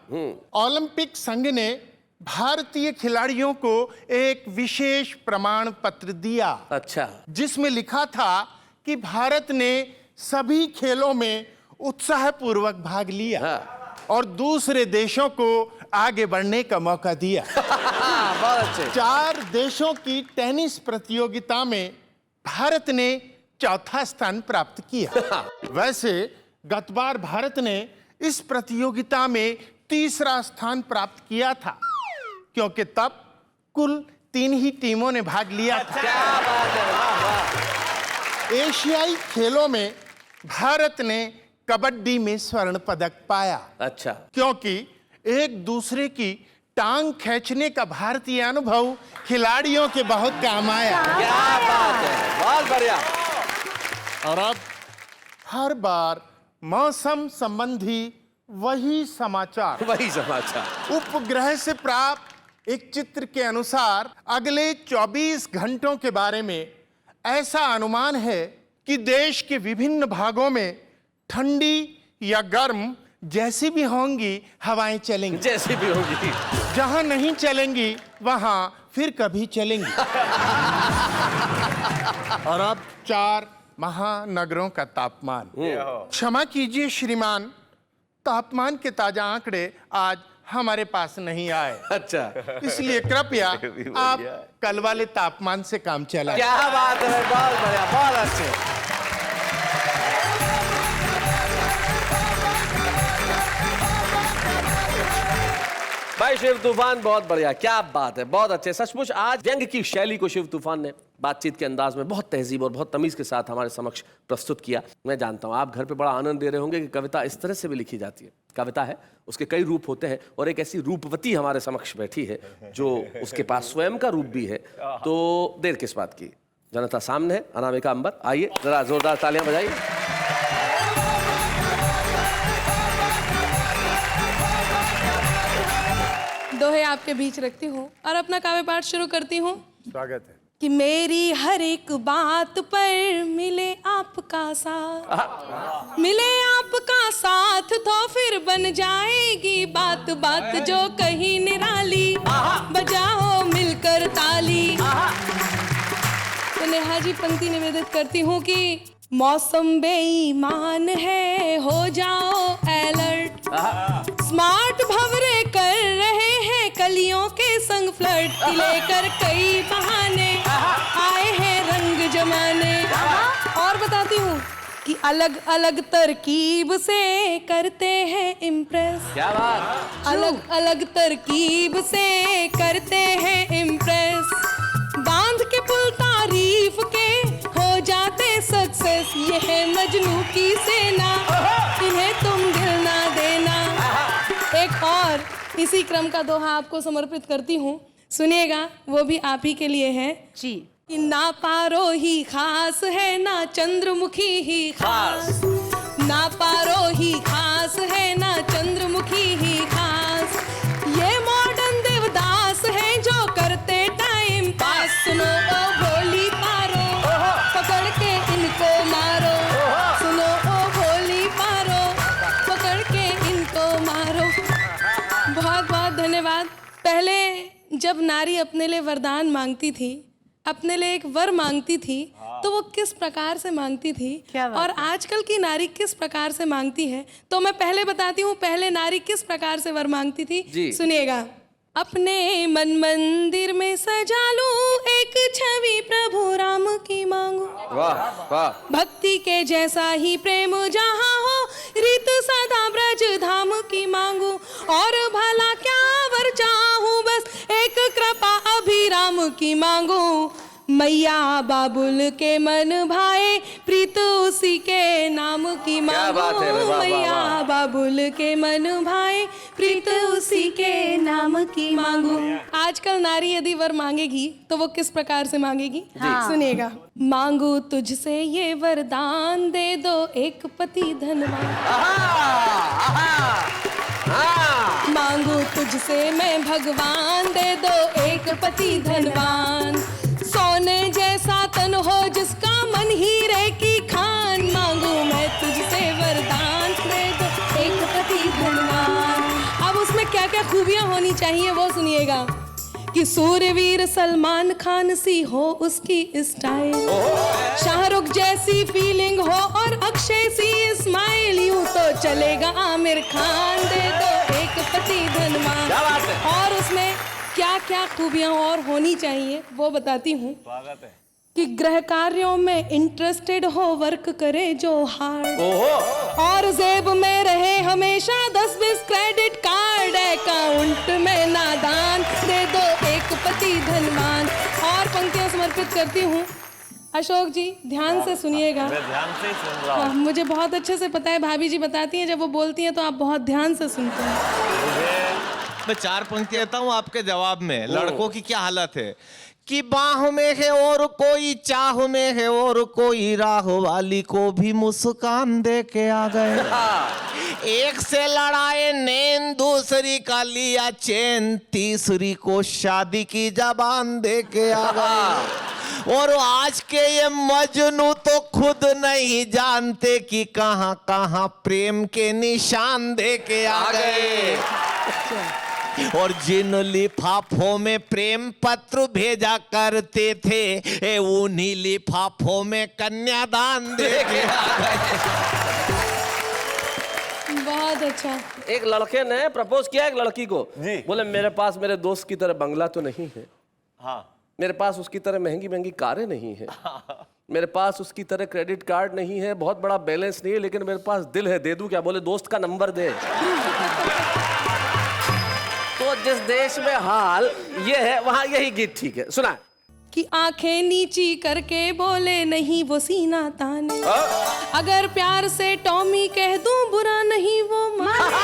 ओलंपिक संघ ने भारतीय खिलाड़ियों को एक विशेष प्रमाण पत्र दिया, अच्छा, जिसमें लिखा था कि भारत ने सभी खेलों में उत्साहपूर्वक भाग लिया और दूसरे देशों को आगे बढ़ने का मौका दिया। बहुत अच्छे। 4 देशों की टेनिस प्रतियोगिता में भारत ने चौथा स्थान प्राप्त किया। वैसे गत बार भारत ने इस प्रतियोगिता में तीसरा स्थान प्राप्त किया था, क्योंकि तब कुल 3 ही टीमों ने भाग लिया था। क्या बात है, वाह वाह। एशियाई खेलों में भारत ने कबड्डी में स्वर्ण पदक पाया, अच्छा, क्योंकि एक दूसरे की टांग खींचने का भारतीय अनुभव खिलाड़ियों के बहुत काम आया। क्या बात है, बहुत बढ़िया। और अब हर बार मौसम संबंधी वही समाचार। उपग्रह से प्राप्त एक चित्र के अनुसार अगले 24 घंटों के बारे में ऐसा अनुमान है कि देश के विभिन्न भागों में ठंडी या गर्म जैसी भी होंगी हवाएं चलेंगी, जैसी भी होंगी। जहां नहीं चलेंगी वहां फिर कभी चलेंगी। और अब 4 महानगरों का तापमान। क्षमा कीजिए श्रीमान, तापमान के ताजा आंकड़े आज हमारे पास नहीं आए। अच्छा, इसलिए कृपया आप कल वाले तापमान से काम चलाएं। क्या बात है, बहुत बढ़िया, बहुत अच्छे। भाई शिव तूफान, बहुत बढ़िया, क्या बात है, बहुत अच्छे। सचमुच आज व्यंग की शैली को शिव तूफान ने बातचीत के अंदाज में बहुत तहजीब और बहुत तमीज के साथ हमारे समक्ष प्रस्तुत किया। मैं जानता हूँ आप घर पे बड़ा आनंद ले रहे होंगे कि कविता इस तरह से भी लिखी जाती है। कविता है, उसके कई रूप होते हैं और एक ऐसी रूपवती हमारे समक्ष बैठी है जो उसके पास स्वयं का रूप भी है। तो देर किस बात की, जनता सामने है, अनामिका अंबर, आइए जरा जोरदार तालियां बजाइए। दोहे आपके बीच रखती हूँ और अपना काव्य पाठ शुरू करती हूँ। स्वागत है। कि मेरी हर एक बात पर मिले आपका साथ, मिले आपका साथ तो फिर बन जाएगी बात बात जो कहीं निराली, बजाओ मिलकर ताली। तो नेहा जी पंक्ति निवेदित करती हूँ कि मौसम बेईमान है, हो जाओ अलर्ट, स्मार्ट भंवरे कर रहे हैं कलियों के संग फ्लर्ट, लेकर कई बहाने आए हैं रंग जमाने। और बताती हूँ कि अलग अलग तरकीब से करते हैं इम्प्रेस, क्या बात, अलग अलग तरकीब से करते हैं इम्प्रेस, बांध के पुल तारीफ के हो जाते सक्सेस, ये है मजनू की सेना, इन्हें तुम दिल ना देना। एक और इसी क्रम का दोहा आपको समर्पित करती हूँ, सुनिएगा, वो भी आप ही के लिए है जी। कि ना पारो ही खास है ना चंद्रमुखी ही खास, ना पारो ही खास है ना चंद्रमुखी ही खास, ये मॉडर्न देवदास है बहुत धन्यवाद। पहले जब नारी अपने लिए वरदान मांगती थी, अपने लिए एक वर मांगती थी, तो वो किस प्रकार से मांगती थी और आजकल की नारी किस प्रकार से मांगती है, तो मैं पहले बताती हूँ पहले नारी किस प्रकार से वर मांगती थी। सुनिएगा। अपने मन मंदिर में सजा लूं एक छवि प्रभु राम की मांगू, वाह वाह। भक्ति के जैसा ही प्रेम जहाँ हो रीत सदा ब्रज धाम की मांगू, और भला क्या वर चाहूं बस एक कृपा अभिराम की मांगू। मैया बाबुल के मन भाए प्रीत उसी के नाम की मांगू, मैया बाबुल के मन भाए प्रीत उसी के नाम की मांगू। आजकल नारी यदि वर मांगेगी तो वो किस प्रकार से मांगेगी? सुनिएगा। मांगू तुझसे ये वरदान, दे दो एक पति धनवान। मांगू तुझसे मैं भगवान, दे दो एक पति धनवान। सोने जैसा तन हो जिसका मन हीरे की खान, मांगू मैं तुझसे वरदान, दे दो एक पति धनवान। अब उसमें क्या क्या खूबियां होनी चाहिए वो सुनिएगा। कि सूर्यवीर सलमान खान सी हो उसकी स्टाइल, शाहरुख जैसी फीलिंग हो और अक्षय सी स्माइल, यूं तो चलेगा आमिर खान, दे दो एक पति धनवान। और उसमें क्या क्या खूबियां और होनी चाहिए वो बताती हूँ। कि गृह कार्यों में इंटरेस्टेड हो, वर्क करे जो हार्ड, और जेब में रहे हमेशा 10-20 क्रेडिट कार्ड, अकाउंट में नादान, दे दो एक पति धनवान। और पंक्तियां समर्पित करती हूँ। अशोक जी ध्यान से सुनिएगा। मैं ध्यान से सुन रहा हूँ। मुझे बहुत अच्छे से पता है, भाभी जी बताती हैं, जब वो बोलती हैं तो आप बहुत ध्यान से सुनते हैं। मैं 4 पंक्तियां देता हूँ आपके जवाब में। लड़कों की क्या हालत है कि बाह में है और कोई चाह में है और कोई राह वाली को भी मुस्कान दे के आ गए। एक से लड़ाए नैन, दूसरी का लिया चैन, तीसरी को शादी की जबान दे के आ गए। और आज के ये मजनू तो खुद नहीं जानते कि कहां कहां प्रेम के निशान दे के आ गए। और जिन लिफाफों में प्रेम पत्र भेजा करते थे, उन्हीं लिफाफों में कन्यादान दे के आ गए। बहुत अच्छा। एक लड़के ने प्रपोज किया एक लड़की को, बोले मेरे पास मेरे दोस्त की तरह बंगला तो नहीं है, मेरे पास उसकी तरह महंगी महंगी कारें नहीं है, मेरे पास उसकी तरह क्रेडिट कार्ड नहीं है, बहुत बड़ा बैलेंस नहीं है, लेकिन मेरे पास दिल है, दे दूं क्या? बोले दोस्त का नंबर दे। तो जिस देश में हाल ये है वहां यही गीत ठीक है। सुना। कि आंखें नीची करके बोले नहीं वो सीना ताने, अगर प्यार से टॉमी कह दूं बुरा नहीं वो माने।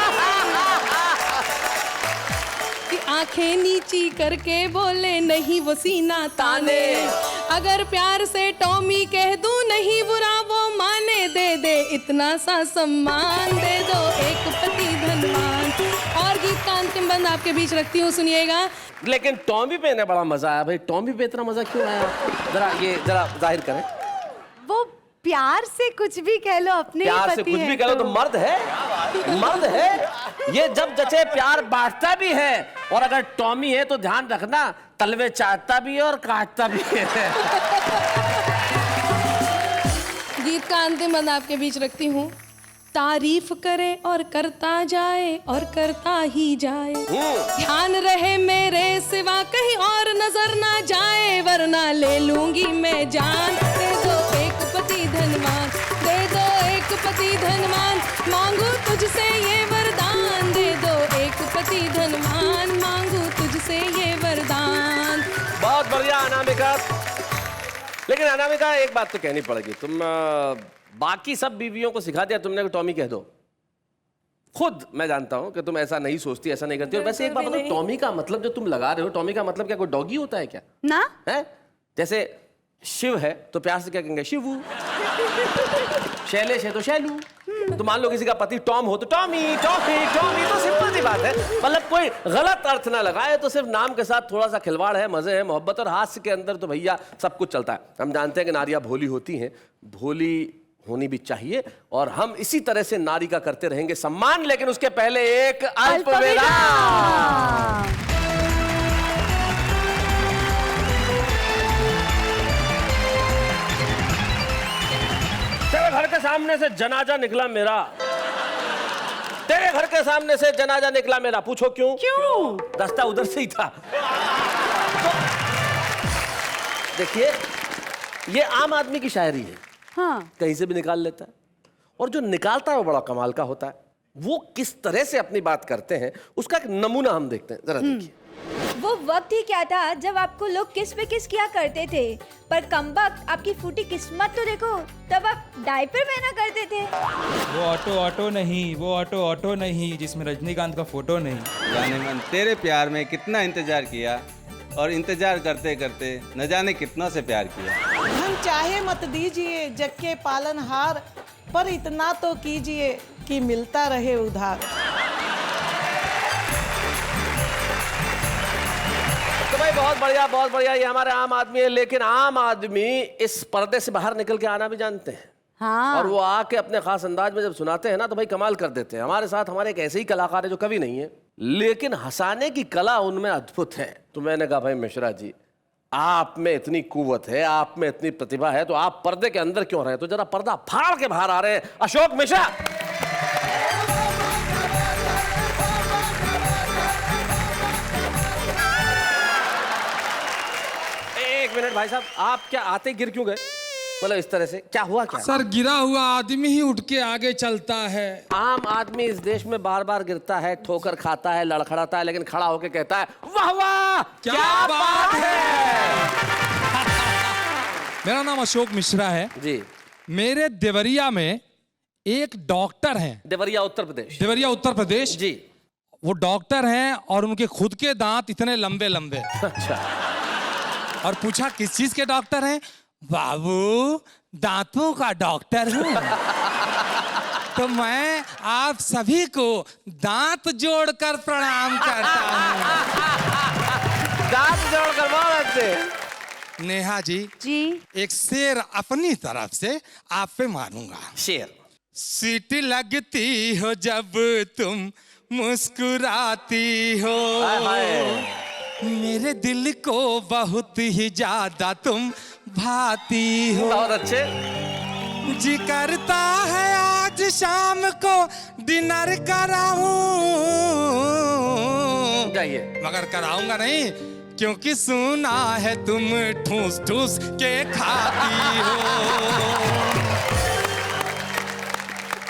कि आंखें नीची करके बोले नहीं वो सीना ताने, अगर प्यार से टॉमी कह दूं नहीं बुरा वो माने, दे दे इतना सा सम्मान, दे दो एक पति धनवान। और गीत का अंतिम बंद आपके बीच रखती हूँ, सुनिएगा। लेकिन टॉमी पे ने बड़ा मजा आया भाई। टॉमी पे इतना मजा क्यों आया? जरा ये जरा जाहिर करें। वो प्यार से कुछ भी कह लो, अपने प्यार से कुछ भी कह लो तो मर्द है, मर्द है ये। जब जचे प्यार बांटता भी है, और अगर टॉमी है तो ध्यान रखना तलवे चाटता भी है और काटता भी है। गीत का अंतिम बंद आपके बीच रखती हूँ। तारीफ करे और करता जाए और करता ही जाए, ध्यान रहे मेरे सिवा कहीं और नजर ना जाए, वरना ले लूंगी मैं जान। दे दो एक पति धनवान, दे दो एक पति धनवान, मांगू तुझसे ये वरदान, दे दो एक पति धनवान, मांगू तुझसे ये वरदान। बहुत बढ़िया अनामिका। लेकिन अनामिका एक बात तो कहनी पड़ेगी, तुम बाकी सब बीवियों को सिखा दिया तुमने कि टॉमी कह दो। खुद मैं जानता हूं कि तुम ऐसा नहीं सोचती, ऐसा नहीं करती। और वैसे एक बात बताओ, टॉमी का मतलब जो तुम लगा रहे हो, टॉमी का मतलब क्या कोई डॉगी होता है क्या? ना है? जैसे शिव है तो प्यार से क्या कहेंगे? शिवू। शैलेश है तो शैलू। तो मान लो किसी का पति टॉम हो तो टॉमी, टॉफी, टॉमी। तो सिंपल सी बात है, मतलब कोई गलत अर्थ ना लगाए। तो सिर्फ नाम के साथ थोड़ा सा खिलवाड़ है, मजे है, मोहब्बत और हास्य के अंदर तो भैया सब कुछ चलता है। हम जानते हैं कि नारियां भोली होती हैं, भोली होनी भी चाहिए और हम इसी तरह से नारी का करते रहेंगे सम्मान। लेकिन उसके पहले एक अल्प विराम। तेरे घर के सामने से जनाजा निकला मेरा, तेरे घर के सामने से जनाजा निकला मेरा। पूछो क्यों? क्यों? रास्ता उधर से ही था। देखिए, ये आम आदमी की शायरी है। हाँ। कहीं से भी निकाल लेता है और जो निकालता है वो बड़ा कमाल का होता है। वो किस तरह से अपनी बात करते हैं उसका एक नमूना हम देखते हैं, जरा देखिए। वो वक्त ही क्या था जब आपको लोग किस पे किस किया करते थे, पर कमबख्त आपकी फूटी किस्मत तो देखो, तब आप डायपर पहना करते थे। वो ऑटो ऑटो नहीं, वो ऑटो ऑटो नहीं जिसमें रजनीकांत का फोटो नहीं। जाने मन तेरे प्यार में कितना इंतजार किया और इंतजार करते करते न जाने कितना से प्यार किया। हम चाहे मत दीजिए जग के पालनहार, पर इतना तो कीजिए कि मिलता रहे उधार। तो भाई बहुत बढ़िया, बहुत बढ़िया। ये हमारे आम आदमी है, लेकिन आम आदमी इस पर्दे से बाहर निकल के आना भी जानते हैं। हाँ। और वो आके अपने खास अंदाज में जब सुनाते हैं ना तो भाई कमाल कर देते हैं। हमारे साथ हमारे एक ऐसे ही कलाकार है जो कवि नहीं है लेकिन हंसाने की कला उनमें अद्भुत है। तो मैंने कहा भाई मिश्रा जी, आप में इतनी कुव्वत है, आप में इतनी प्रतिभा है, तो आप पर्दे के अंदर क्यों रहे? तो जरा पर्दा फाड़ के बाहर आ रहे हैं अशोक मिश्रा। एक मिनट भाई साहब, आप क्या आते गिर क्यों गए? मतलब इस तरह से क्या हुआ? क्या सर, गिरा हुआ आदमी ही उठ के आगे चलता है। आम आदमी इस देश में बार बार गिरता है, ठोकर खाता है, लड़खड़ाता है, लेकिन खड़ा होकर कहता है वाह वाह क्या बात है। मेरा नाम अशोक मिश्रा है जी। मेरे देवरिया में एक डॉक्टर हैं। देवरिया उत्तर प्रदेश? देवरिया उत्तर प्रदेश जी। वो डॉक्टर हैं और उनके खुद के दांत इतने लंबे लंबे। अच्छा। और पूछा किस चीज के डॉक्टर हैं? बाबू, दांतों का डॉक्टर हूँ। तो मैं आप सभी को दांत जोड़कर प्रणाम करता हूँ। दांत जोड़कर बहुत अच्छे। नेहा जी, एक शेर अपनी तरफ से आप पे मारूंगा। शेर। सीटी लगती हो जब तुम मुस्कुराती हो, मेरे दिल को बहुत ही ज्यादा तुम भाती हो। बहुत अच्छे। जी करता है आज शाम को डिनर कराऊं, जाइए। मगर कराऊंगा नहीं, क्योंकि सुना है तुम ठूस ठूस के खाती हो।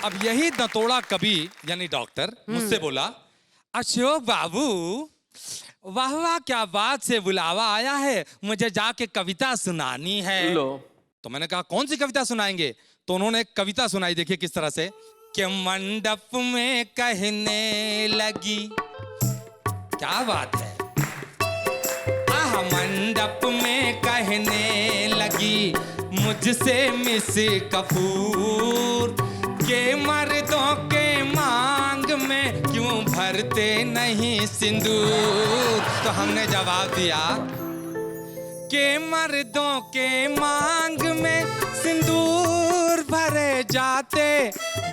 अब यही दतोड़ा कवि यानी डॉक्टर मुझसे बोला, अशोक बाबू, वाह वाह क्या बात से बुलावा आया है, मुझे जाके कविता सुनानी है। लो। तो मैंने कहा कौन सी कविता सुनाएंगे? तो उन्होंने एक कविता सुनाई। देखिए किस तरह से कि मंडप में कहने लगी, क्या बात है, आह मंडप में कहने लगी मुझसे मिस कपूर के मर्दों के मांग में क्यों भरते नहीं सिंदूर। तो हमने जवाब दिया कि मर्दों के मांग में सिंदूर भरे जाते,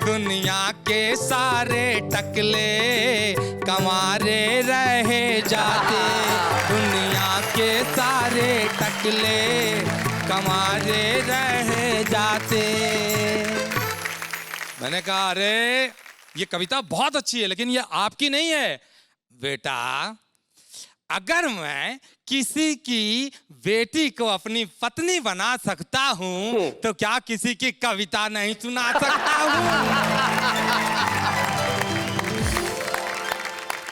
दुनिया के सारे टकले कमारे रहे जाते, दुनिया के सारे टकले कमारे रहे जाते। मैंने कहा अरे ये कविता बहुत अच्छी है लेकिन ये आपकी नहीं है। बेटा, अगर मैं किसी की बेटी को अपनी पत्नी बना सकता हूं तो क्या किसी की कविता नहीं सुना सकता हूं?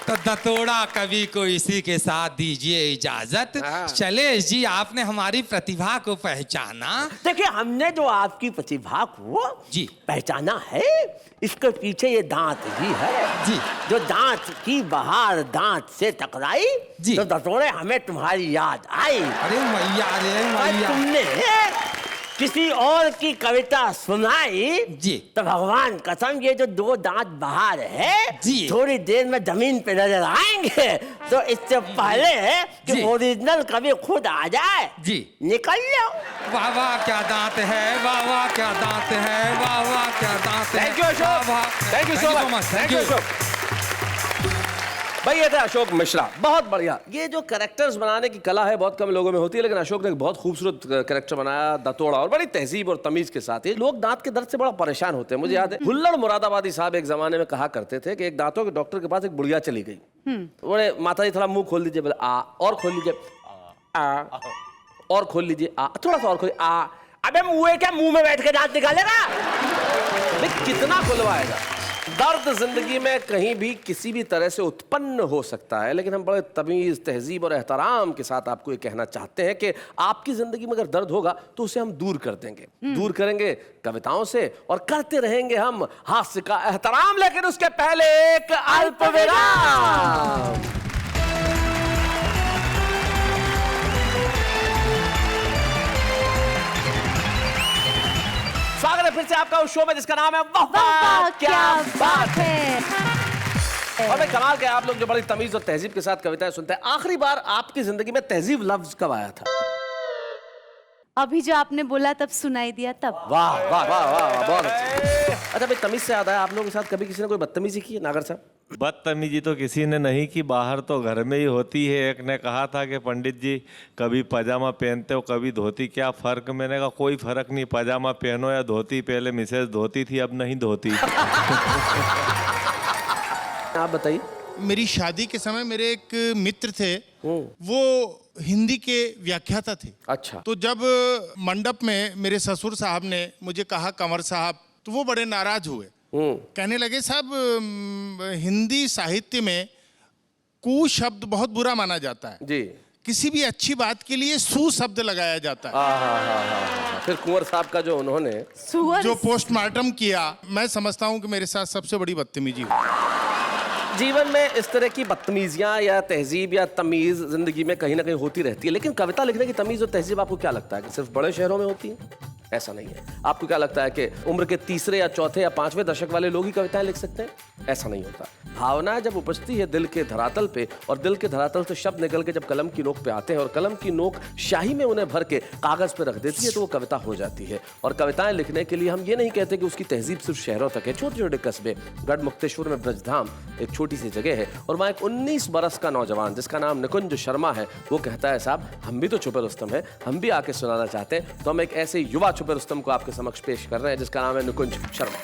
तो दतोड़ा कवि को इसी के साथ दीजिए इजाजत। शैलेश जी, आपने हमारी प्रतिभा को पहचाना। देखिए, हमने जो आपकी प्रतिभा को जी पहचाना है, इसके पीछे ये दांत भी है जी। जो दांत की बहार दांत से टकराई जी, तो दतोड़े हमें तुम्हारी याद आई। अरे मैया रे मैया, तुमने किसी और की कविता सुनाई जी तो भगवान कसम ये जो दो दांत बाहर है जी थोड़ी देर में जमीन पे नजर आएंगे। तो इससे पहले कि ओरिजिनल कवि खुद आ जाए जी निकल लो। वाह वाह क्या दांत है, वाह वाह क्या दांत है, वाह वाह क्या दांत है। Thank you Ashok, thank you so much, thank you Ashok. भाई ये था अशोक मिश्रा, बहुत बढ़िया। ये जो कैरेक्टर्स बनाने की कला है बहुत कम लोगों में होती है, लेकिन अशोक ने एक बहुत खूबसूरत कैरेक्टर बनाया दातोड़ा, और बड़ी तहजीब और तमीज के साथ। ये लोग दांत के दर्द से बड़ा परेशान होते हैं। मुझे याद है हुल्लड़ मुरादाबादी साहब एक जमाने में कहा करते थे कि एक दांतों के डॉक्टर के पास एक बुढ़िया चली गई। बोले माता जी थोड़ा मुंह खोल दीजिए, बोले आ, और खोल लीजिए, आ, और खोल लीजिए, आ, थोड़ा सा और खोलिए, आ। अबे मुंह क्या मुंह में बैठ के दांत निकालेगा? कितना खुलवाएगा? दर्द जिंदगी में कहीं भी किसी भी तरह से उत्पन्न हो सकता है, लेकिन हम बड़े तमीज, तहजीब और एहतराम के साथ आपको ये कहना चाहते हैं कि आपकी जिंदगी में अगर दर्द होगा तो उसे हम दूर कर देंगे, दूर करेंगे कविताओं से, और करते रहेंगे हम हास्य का एहतराम। लेकिन उसके पहले एक अल्प विराम। स्वागत है फिर से आपका उस शो में जिसका नाम है वाह वाह क्या बात है। और भाई कमाल के आप लोग जो बड़ी तमीज और तहजीब के साथ कविताएं सुनते हैं। आखिरी बार आपकी जिंदगी में तहजीब लफ्ज कब आया था? अभी जो आपने बोला तब सुनाई दिया तब। वाह वाह वाह वाह, बहुत अच्छा। भाई तमीज से याद आया, आप लोगों के साथ कभी किसी ने कोई बदतमीजी की है नागर साहब? बदतमीजी तो किसी ने नहीं की, बाहर तो घर में ही होती है। एक ने कहा था कि पंडित जी कभी पजामा पहनते हो कभी धोती, क्या फर्क? मैंने कहा कोई फर्क नहीं, पजामा पहनो या धोती। पहले मिसेज धोती थी, अब नहीं धोती। आप बताइए। मेरी शादी के समय मेरे एक मित्र थे, वो हिंदी के व्याख्याता थे। अच्छा। तो जब मंडप में मेरे ससुर साहब ने मुझे कहा कंवर साहब, तो वो बड़े नाराज हुए। कहने लगे साहब हिंदी साहित्य में कु शब्द बहुत बुरा माना जाता है जी, किसी भी अच्छी बात के लिए सु शब्द लगाया जाता है। फिर कुंवर साहब का जो उन्होंने जो पोस्टमार्टम किया, मैं समझता हूँ कि मेरे साथ सबसे बड़ी बदतमीजी हुई। जीवन में इस तरह की बदतमीजियां या तहजीब या तमीज जिंदगी में कहीं ना कहीं होती रहती है, लेकिन कविता लिखने की तमीज और तहजीब आपको क्या लगता है कि सिर्फ बड़े शहरों में होती है? ऐसा नहीं है। आपको क्या लगता है कि उम्र के तीसरे या चौथे या पांचवें दशक वाले लोग ही कविताएं लिख सकते हैं? ऐसा नहीं होता। भावना जब उपजती है दिल के धरातल पे, और दिल के धरातल से शब्द निकल के जब कलम की नोक पे आते हैं और कलम की नोक स्याही में उन्हें भर के कागज पे रख देती है, तो वो कविता हो जाती है। और कविताएं लिखने के लिए हम ये नहीं कहते कि उसकी तहजीब सिर्फ शहरों तक है। छोटे छोटे कस्बे, गढ़ मुक्तेश्वर में ब्रजधाम एक छोटी सी जगह है, और वहाँ एक 19 बरस का नौजवान जिसका नाम निकुंज शर्मा है, वो कहता है साहब हम भी तो छुपे रुस्तम है, हम भी आके सुनाना चाहते हैं। तो हम एक ऐसे युवा छुपे रुस्तम को आपके समक्ष पेश कर रहे हैं जिसका नाम है निकुंज शर्मा।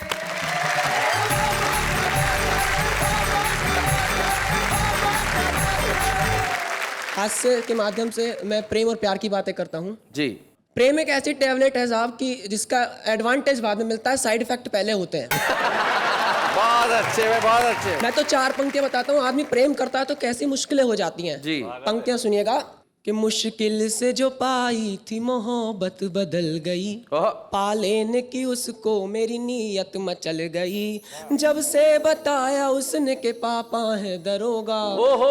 हास्य के माध्यम से मैं प्रेम और प्यार की बातें करता हूँ जी। प्रेम एक ऐसी टैबलेट है साहब की जिसका एडवांटेज बाद में मिलता है, साइड इफेक्ट पहले होते हैं। बहुत अच्छे, बहुत अच्छे। मैं तो 4 पंक्तियां बताता हूँ। आदमी प्रेम करता है तो कैसी मुश्किलें हो जाती हैं जी। पंक्तियां सुनिएगा कि मुश्किल से जो पाई थी मोहब्बत बदल गई, पा लेने की उसको मेरी नीयत मचल गई, जब से बताया उसने के पापा है दरोगा,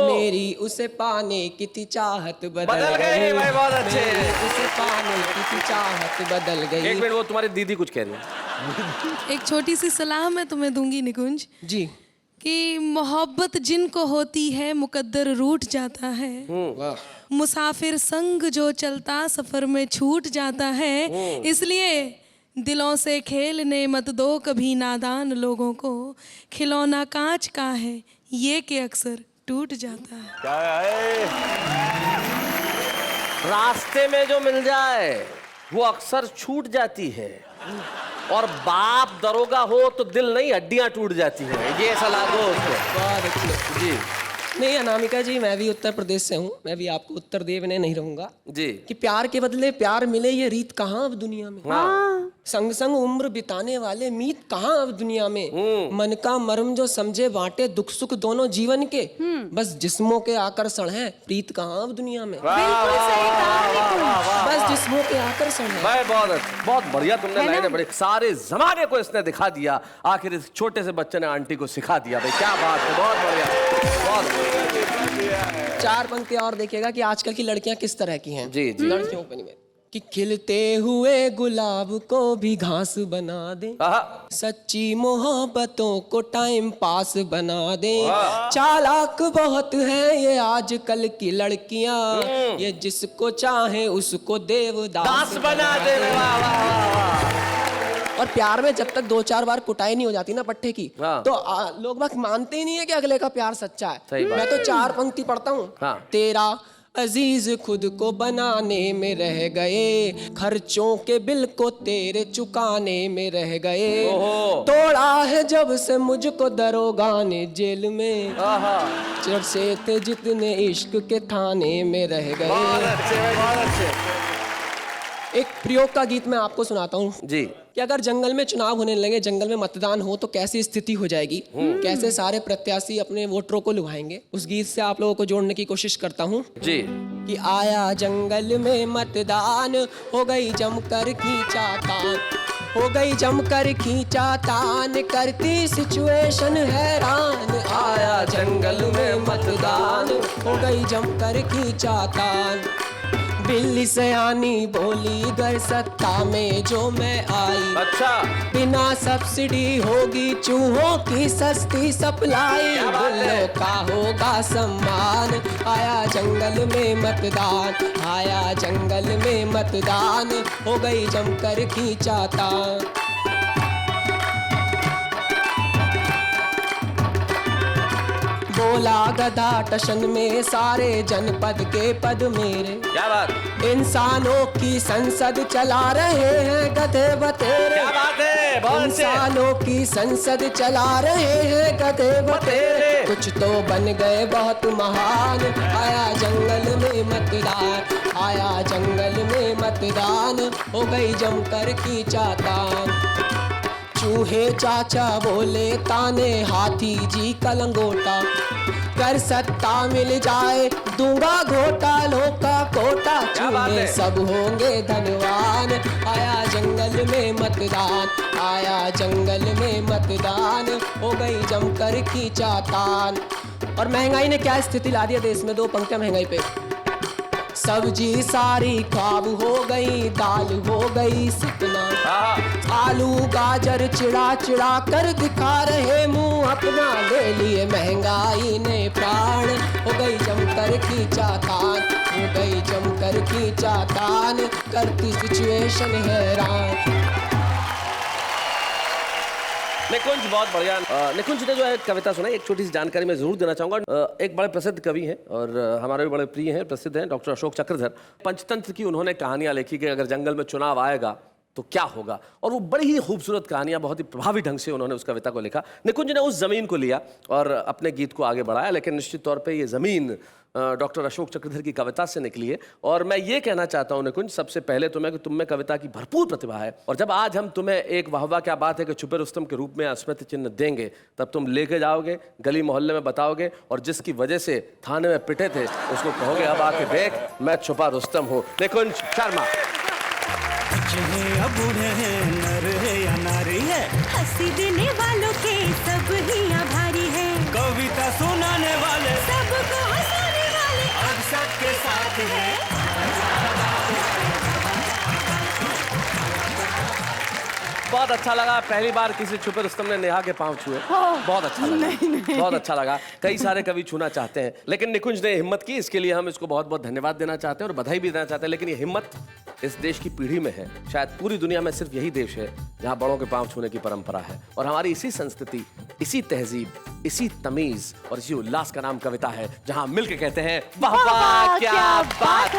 मेरी उसे पाने की थी चाहत बदल गई। भाई बहुत अच्छे। उसे पाने की थी चाहत बदल गई। एक मिनट, वो तुम्हारी दीदी कुछ कह रही है। एक छोटी सी सलाह मैं तुम्हें दूंगी निकुंज जी, कि मोहब्बत जिनको होती है मुकद्दर रूठ जाता है, मुसाफिर संग जो चलता सफर में छूट जाता है, इसलिए दिलों से खेलने मत दो कभी नादान लोगों को, खिलौना कांच का है ये कि अक्सर टूट जाता है। क्या है? रास्ते में जो मिल जाए वो अक्सर छूट जाती है, और बाप दरोगा हो तो दिल नहीं हड्डियां टूट जाती हैं। ये सलाह दो उसको। बहुत अच्छी जी। नहीं अनामिका जी, मैं भी उत्तर प्रदेश से हूँ, मैं भी आपको उत्तर देने नहीं रहूंगा जी। कि प्यार के बदले प्यार मिले ये रीत कहाँ अब दुनिया में। हाँ। संग संग उम्र बिताने वाले मीत कहाँ अब दुनिया में। मन का मर्म जो समझे बांटे दुख सुख दोनों जीवन के, बस जिस्मों के आकर्षण है प्रीत कहाँ अब दुनिया में। बिल्कुल सही कहा। बस जिस्मों के आकर्षण है। बहुत बढ़िया तुमने लाइनें बड़ी, सारे जमाने को इसने दिखा दिया, आखिर इस छोटे से बच्चे ने आंटी को सिखा दिया। भाई क्या बात है, बहुत बढ़िया, बहुत। 4 पंक्तियां और देखिएगा कि आजकल की लड़कियां किस तरह की हैं। जी जी। लड़कियों पर नहीं, कि खिलते हुए गुलाब को भी घास बना दे, सच्ची मोहब्बतों को टाइम पास बना दे। चालाक बहुत है ये आजकल की लड़कियां, ये जिसको चाहे उसको देवदास बना दे। और प्यार में जब तक 2-4 बार कुटाई नहीं हो जाती ना पट्टे की, तो लोग बात मानते ही नहीं है कि अगले का प्यार सच्चा है। मैं तो 4 पंक्ति पढ़ता हूँ। तेरा अजीज खुद को बनाने में रह गए, खर्चों के बिल को तेरे चुकाने में रह गए। तोड़ा है जब से मुझको दरोगा ने जेल में, जब से थे जितने इश्क के थाने में रह गए। बहुत अच्छे। एक प्रयोग का गीत मैं आपको सुनाता हूँ जी, कि अगर जंगल में चुनाव होने लगे, जंगल में मतदान हो तो कैसी स्थिति हो जाएगी, कैसे सारे प्रत्याशी अपने वोटरों को लुभाएंगे। उस गीत से आप लोगों को जोड़ने की कोशिश करता हूँ जी। कि आया जंगल में मतदान, हो गई जमकर खींचातान, हो गई जमकर खींचातान, करती सिचुएशन हैरान। आया जंगल में मतदान, हो गई जमकर खींचातान। बिल्ली सयानी बोली घर सत्ता में जो मैं आई, अच्छा बिना सब्सिडी होगी चूहों की सस्ती सप्लाई, बिल्लों का होगा सम्मान। आया जंगल में मतदान, आया जंगल में मतदान, हो गई जमकर खींचातान। बोला गधा टशन में सारे जनपद के पद मेरे, क्या बात। इंसानों की संसद चला रहे हैं गधे बतेरे, क्या बात है। इंसानों की संसद चला रहे हैं गधे बतेरे, कुछ तो बन गए बहुत महान। आया जंगल में मतदान, आया जंगल में मतदान, हो गई जमकर खींचातान। चूहे चाचा बोले ताने हाथी जी का लंगोटा, कर सत्ता मिल जाए दूंगा घोटालों का कोटा, चूहे सब होंगे धनवान। आया जंगल में मतदान, आया जंगल में मतदान, हो गई जमकर खींचातान। और महंगाई ने क्या स्थिति ला दिया देश में, 2 पंक्तियां महंगाई पे। सब्जी सारी ख्वाब हो गई, दाल हो गई सिकना, आलू गाजर चिड़ा चिड़ा कर दिखा रहे मुंह अपना, ले लिए महंगाई ने प्राण। हो गई जमकर खींचातान, हो गई जमकर खींचातान, करती सिचुएशन हैरान। निकुंज बहुत बढ़िया। निकुंज ने जो है कविता सुनाई, एक छोटी सी जानकारी मैं जरूर देना चाहूंगा। एक बड़े प्रसिद्ध कवि हैं और हमारे भी बड़े प्रिय हैं, प्रसिद्ध हैं, डॉक्टर अशोक चक्रधर। पंचतंत्र की उन्होंने कहानियां लिखी कि अगर जंगल में चुनाव आएगा तो क्या होगा, और वो बड़ी ही खूबसूरत कहानियां, बहुत ही प्रभावी ढंग से उन्होंने उस कविता को लिखा। निकुंज ने उस जमीन को लिया और अपने गीत को आगे बढ़ाया, लेकिन निश्चित तौर पे ये जमीन डॉक्टर अशोक चक्रधर की कविता से निकली है। और मैं ये कहना चाहता हूँ निकुंज, सबसे पहले तो मैं कि तुम में कविता की भरपूर प्रतिभा है, और जब आज हम तुम्हें एक वाहवा क्या बात है कि छुपे रुस्तम के रूप में स्मृति चिन्ह देंगे, तब तुम लेके जाओगे, गली मोहल्ले में बताओगे, और जिसकी वजह से थाने में पिटे थे उसको कहोगे अब आके देख मैं छुपा रुस्तम हूँ। निकुंज शर्मा। बूढ़े हैं, नर है या नारी है, हंसी देने वालों के सब ही आभारी है, कविता सुनाने वाले सबको हंसाने वाले अब सबके साथ है। बहुत अच्छा लगा, पहली बार किसी छुपे रुस्तम ने नेहा के पांव छुए, बहुत अच्छा लगा। नहीं। बहुत अच्छा लगा। कई सारे कवि छूना चाहते हैं, लेकिन निकुंज ने हिम्मत की, इसके लिए हम इसको बहुत बहुत धन्यवाद देना चाहते हैं और बधाई भी देना चाहते हैं। लेकिन ये हिम्मत इस देश की पीढ़ी में है, शायद पूरी दुनिया में सिर्फ यही देश है जहां बड़ों के पांव छूने की परंपरा है, और हमारी इसी संस्कृति, इसी तहजीब, इसी तमीज और इसी उल्लास का नाम कविता है, जहां मिलके कहते हैं वाह वाह क्या बात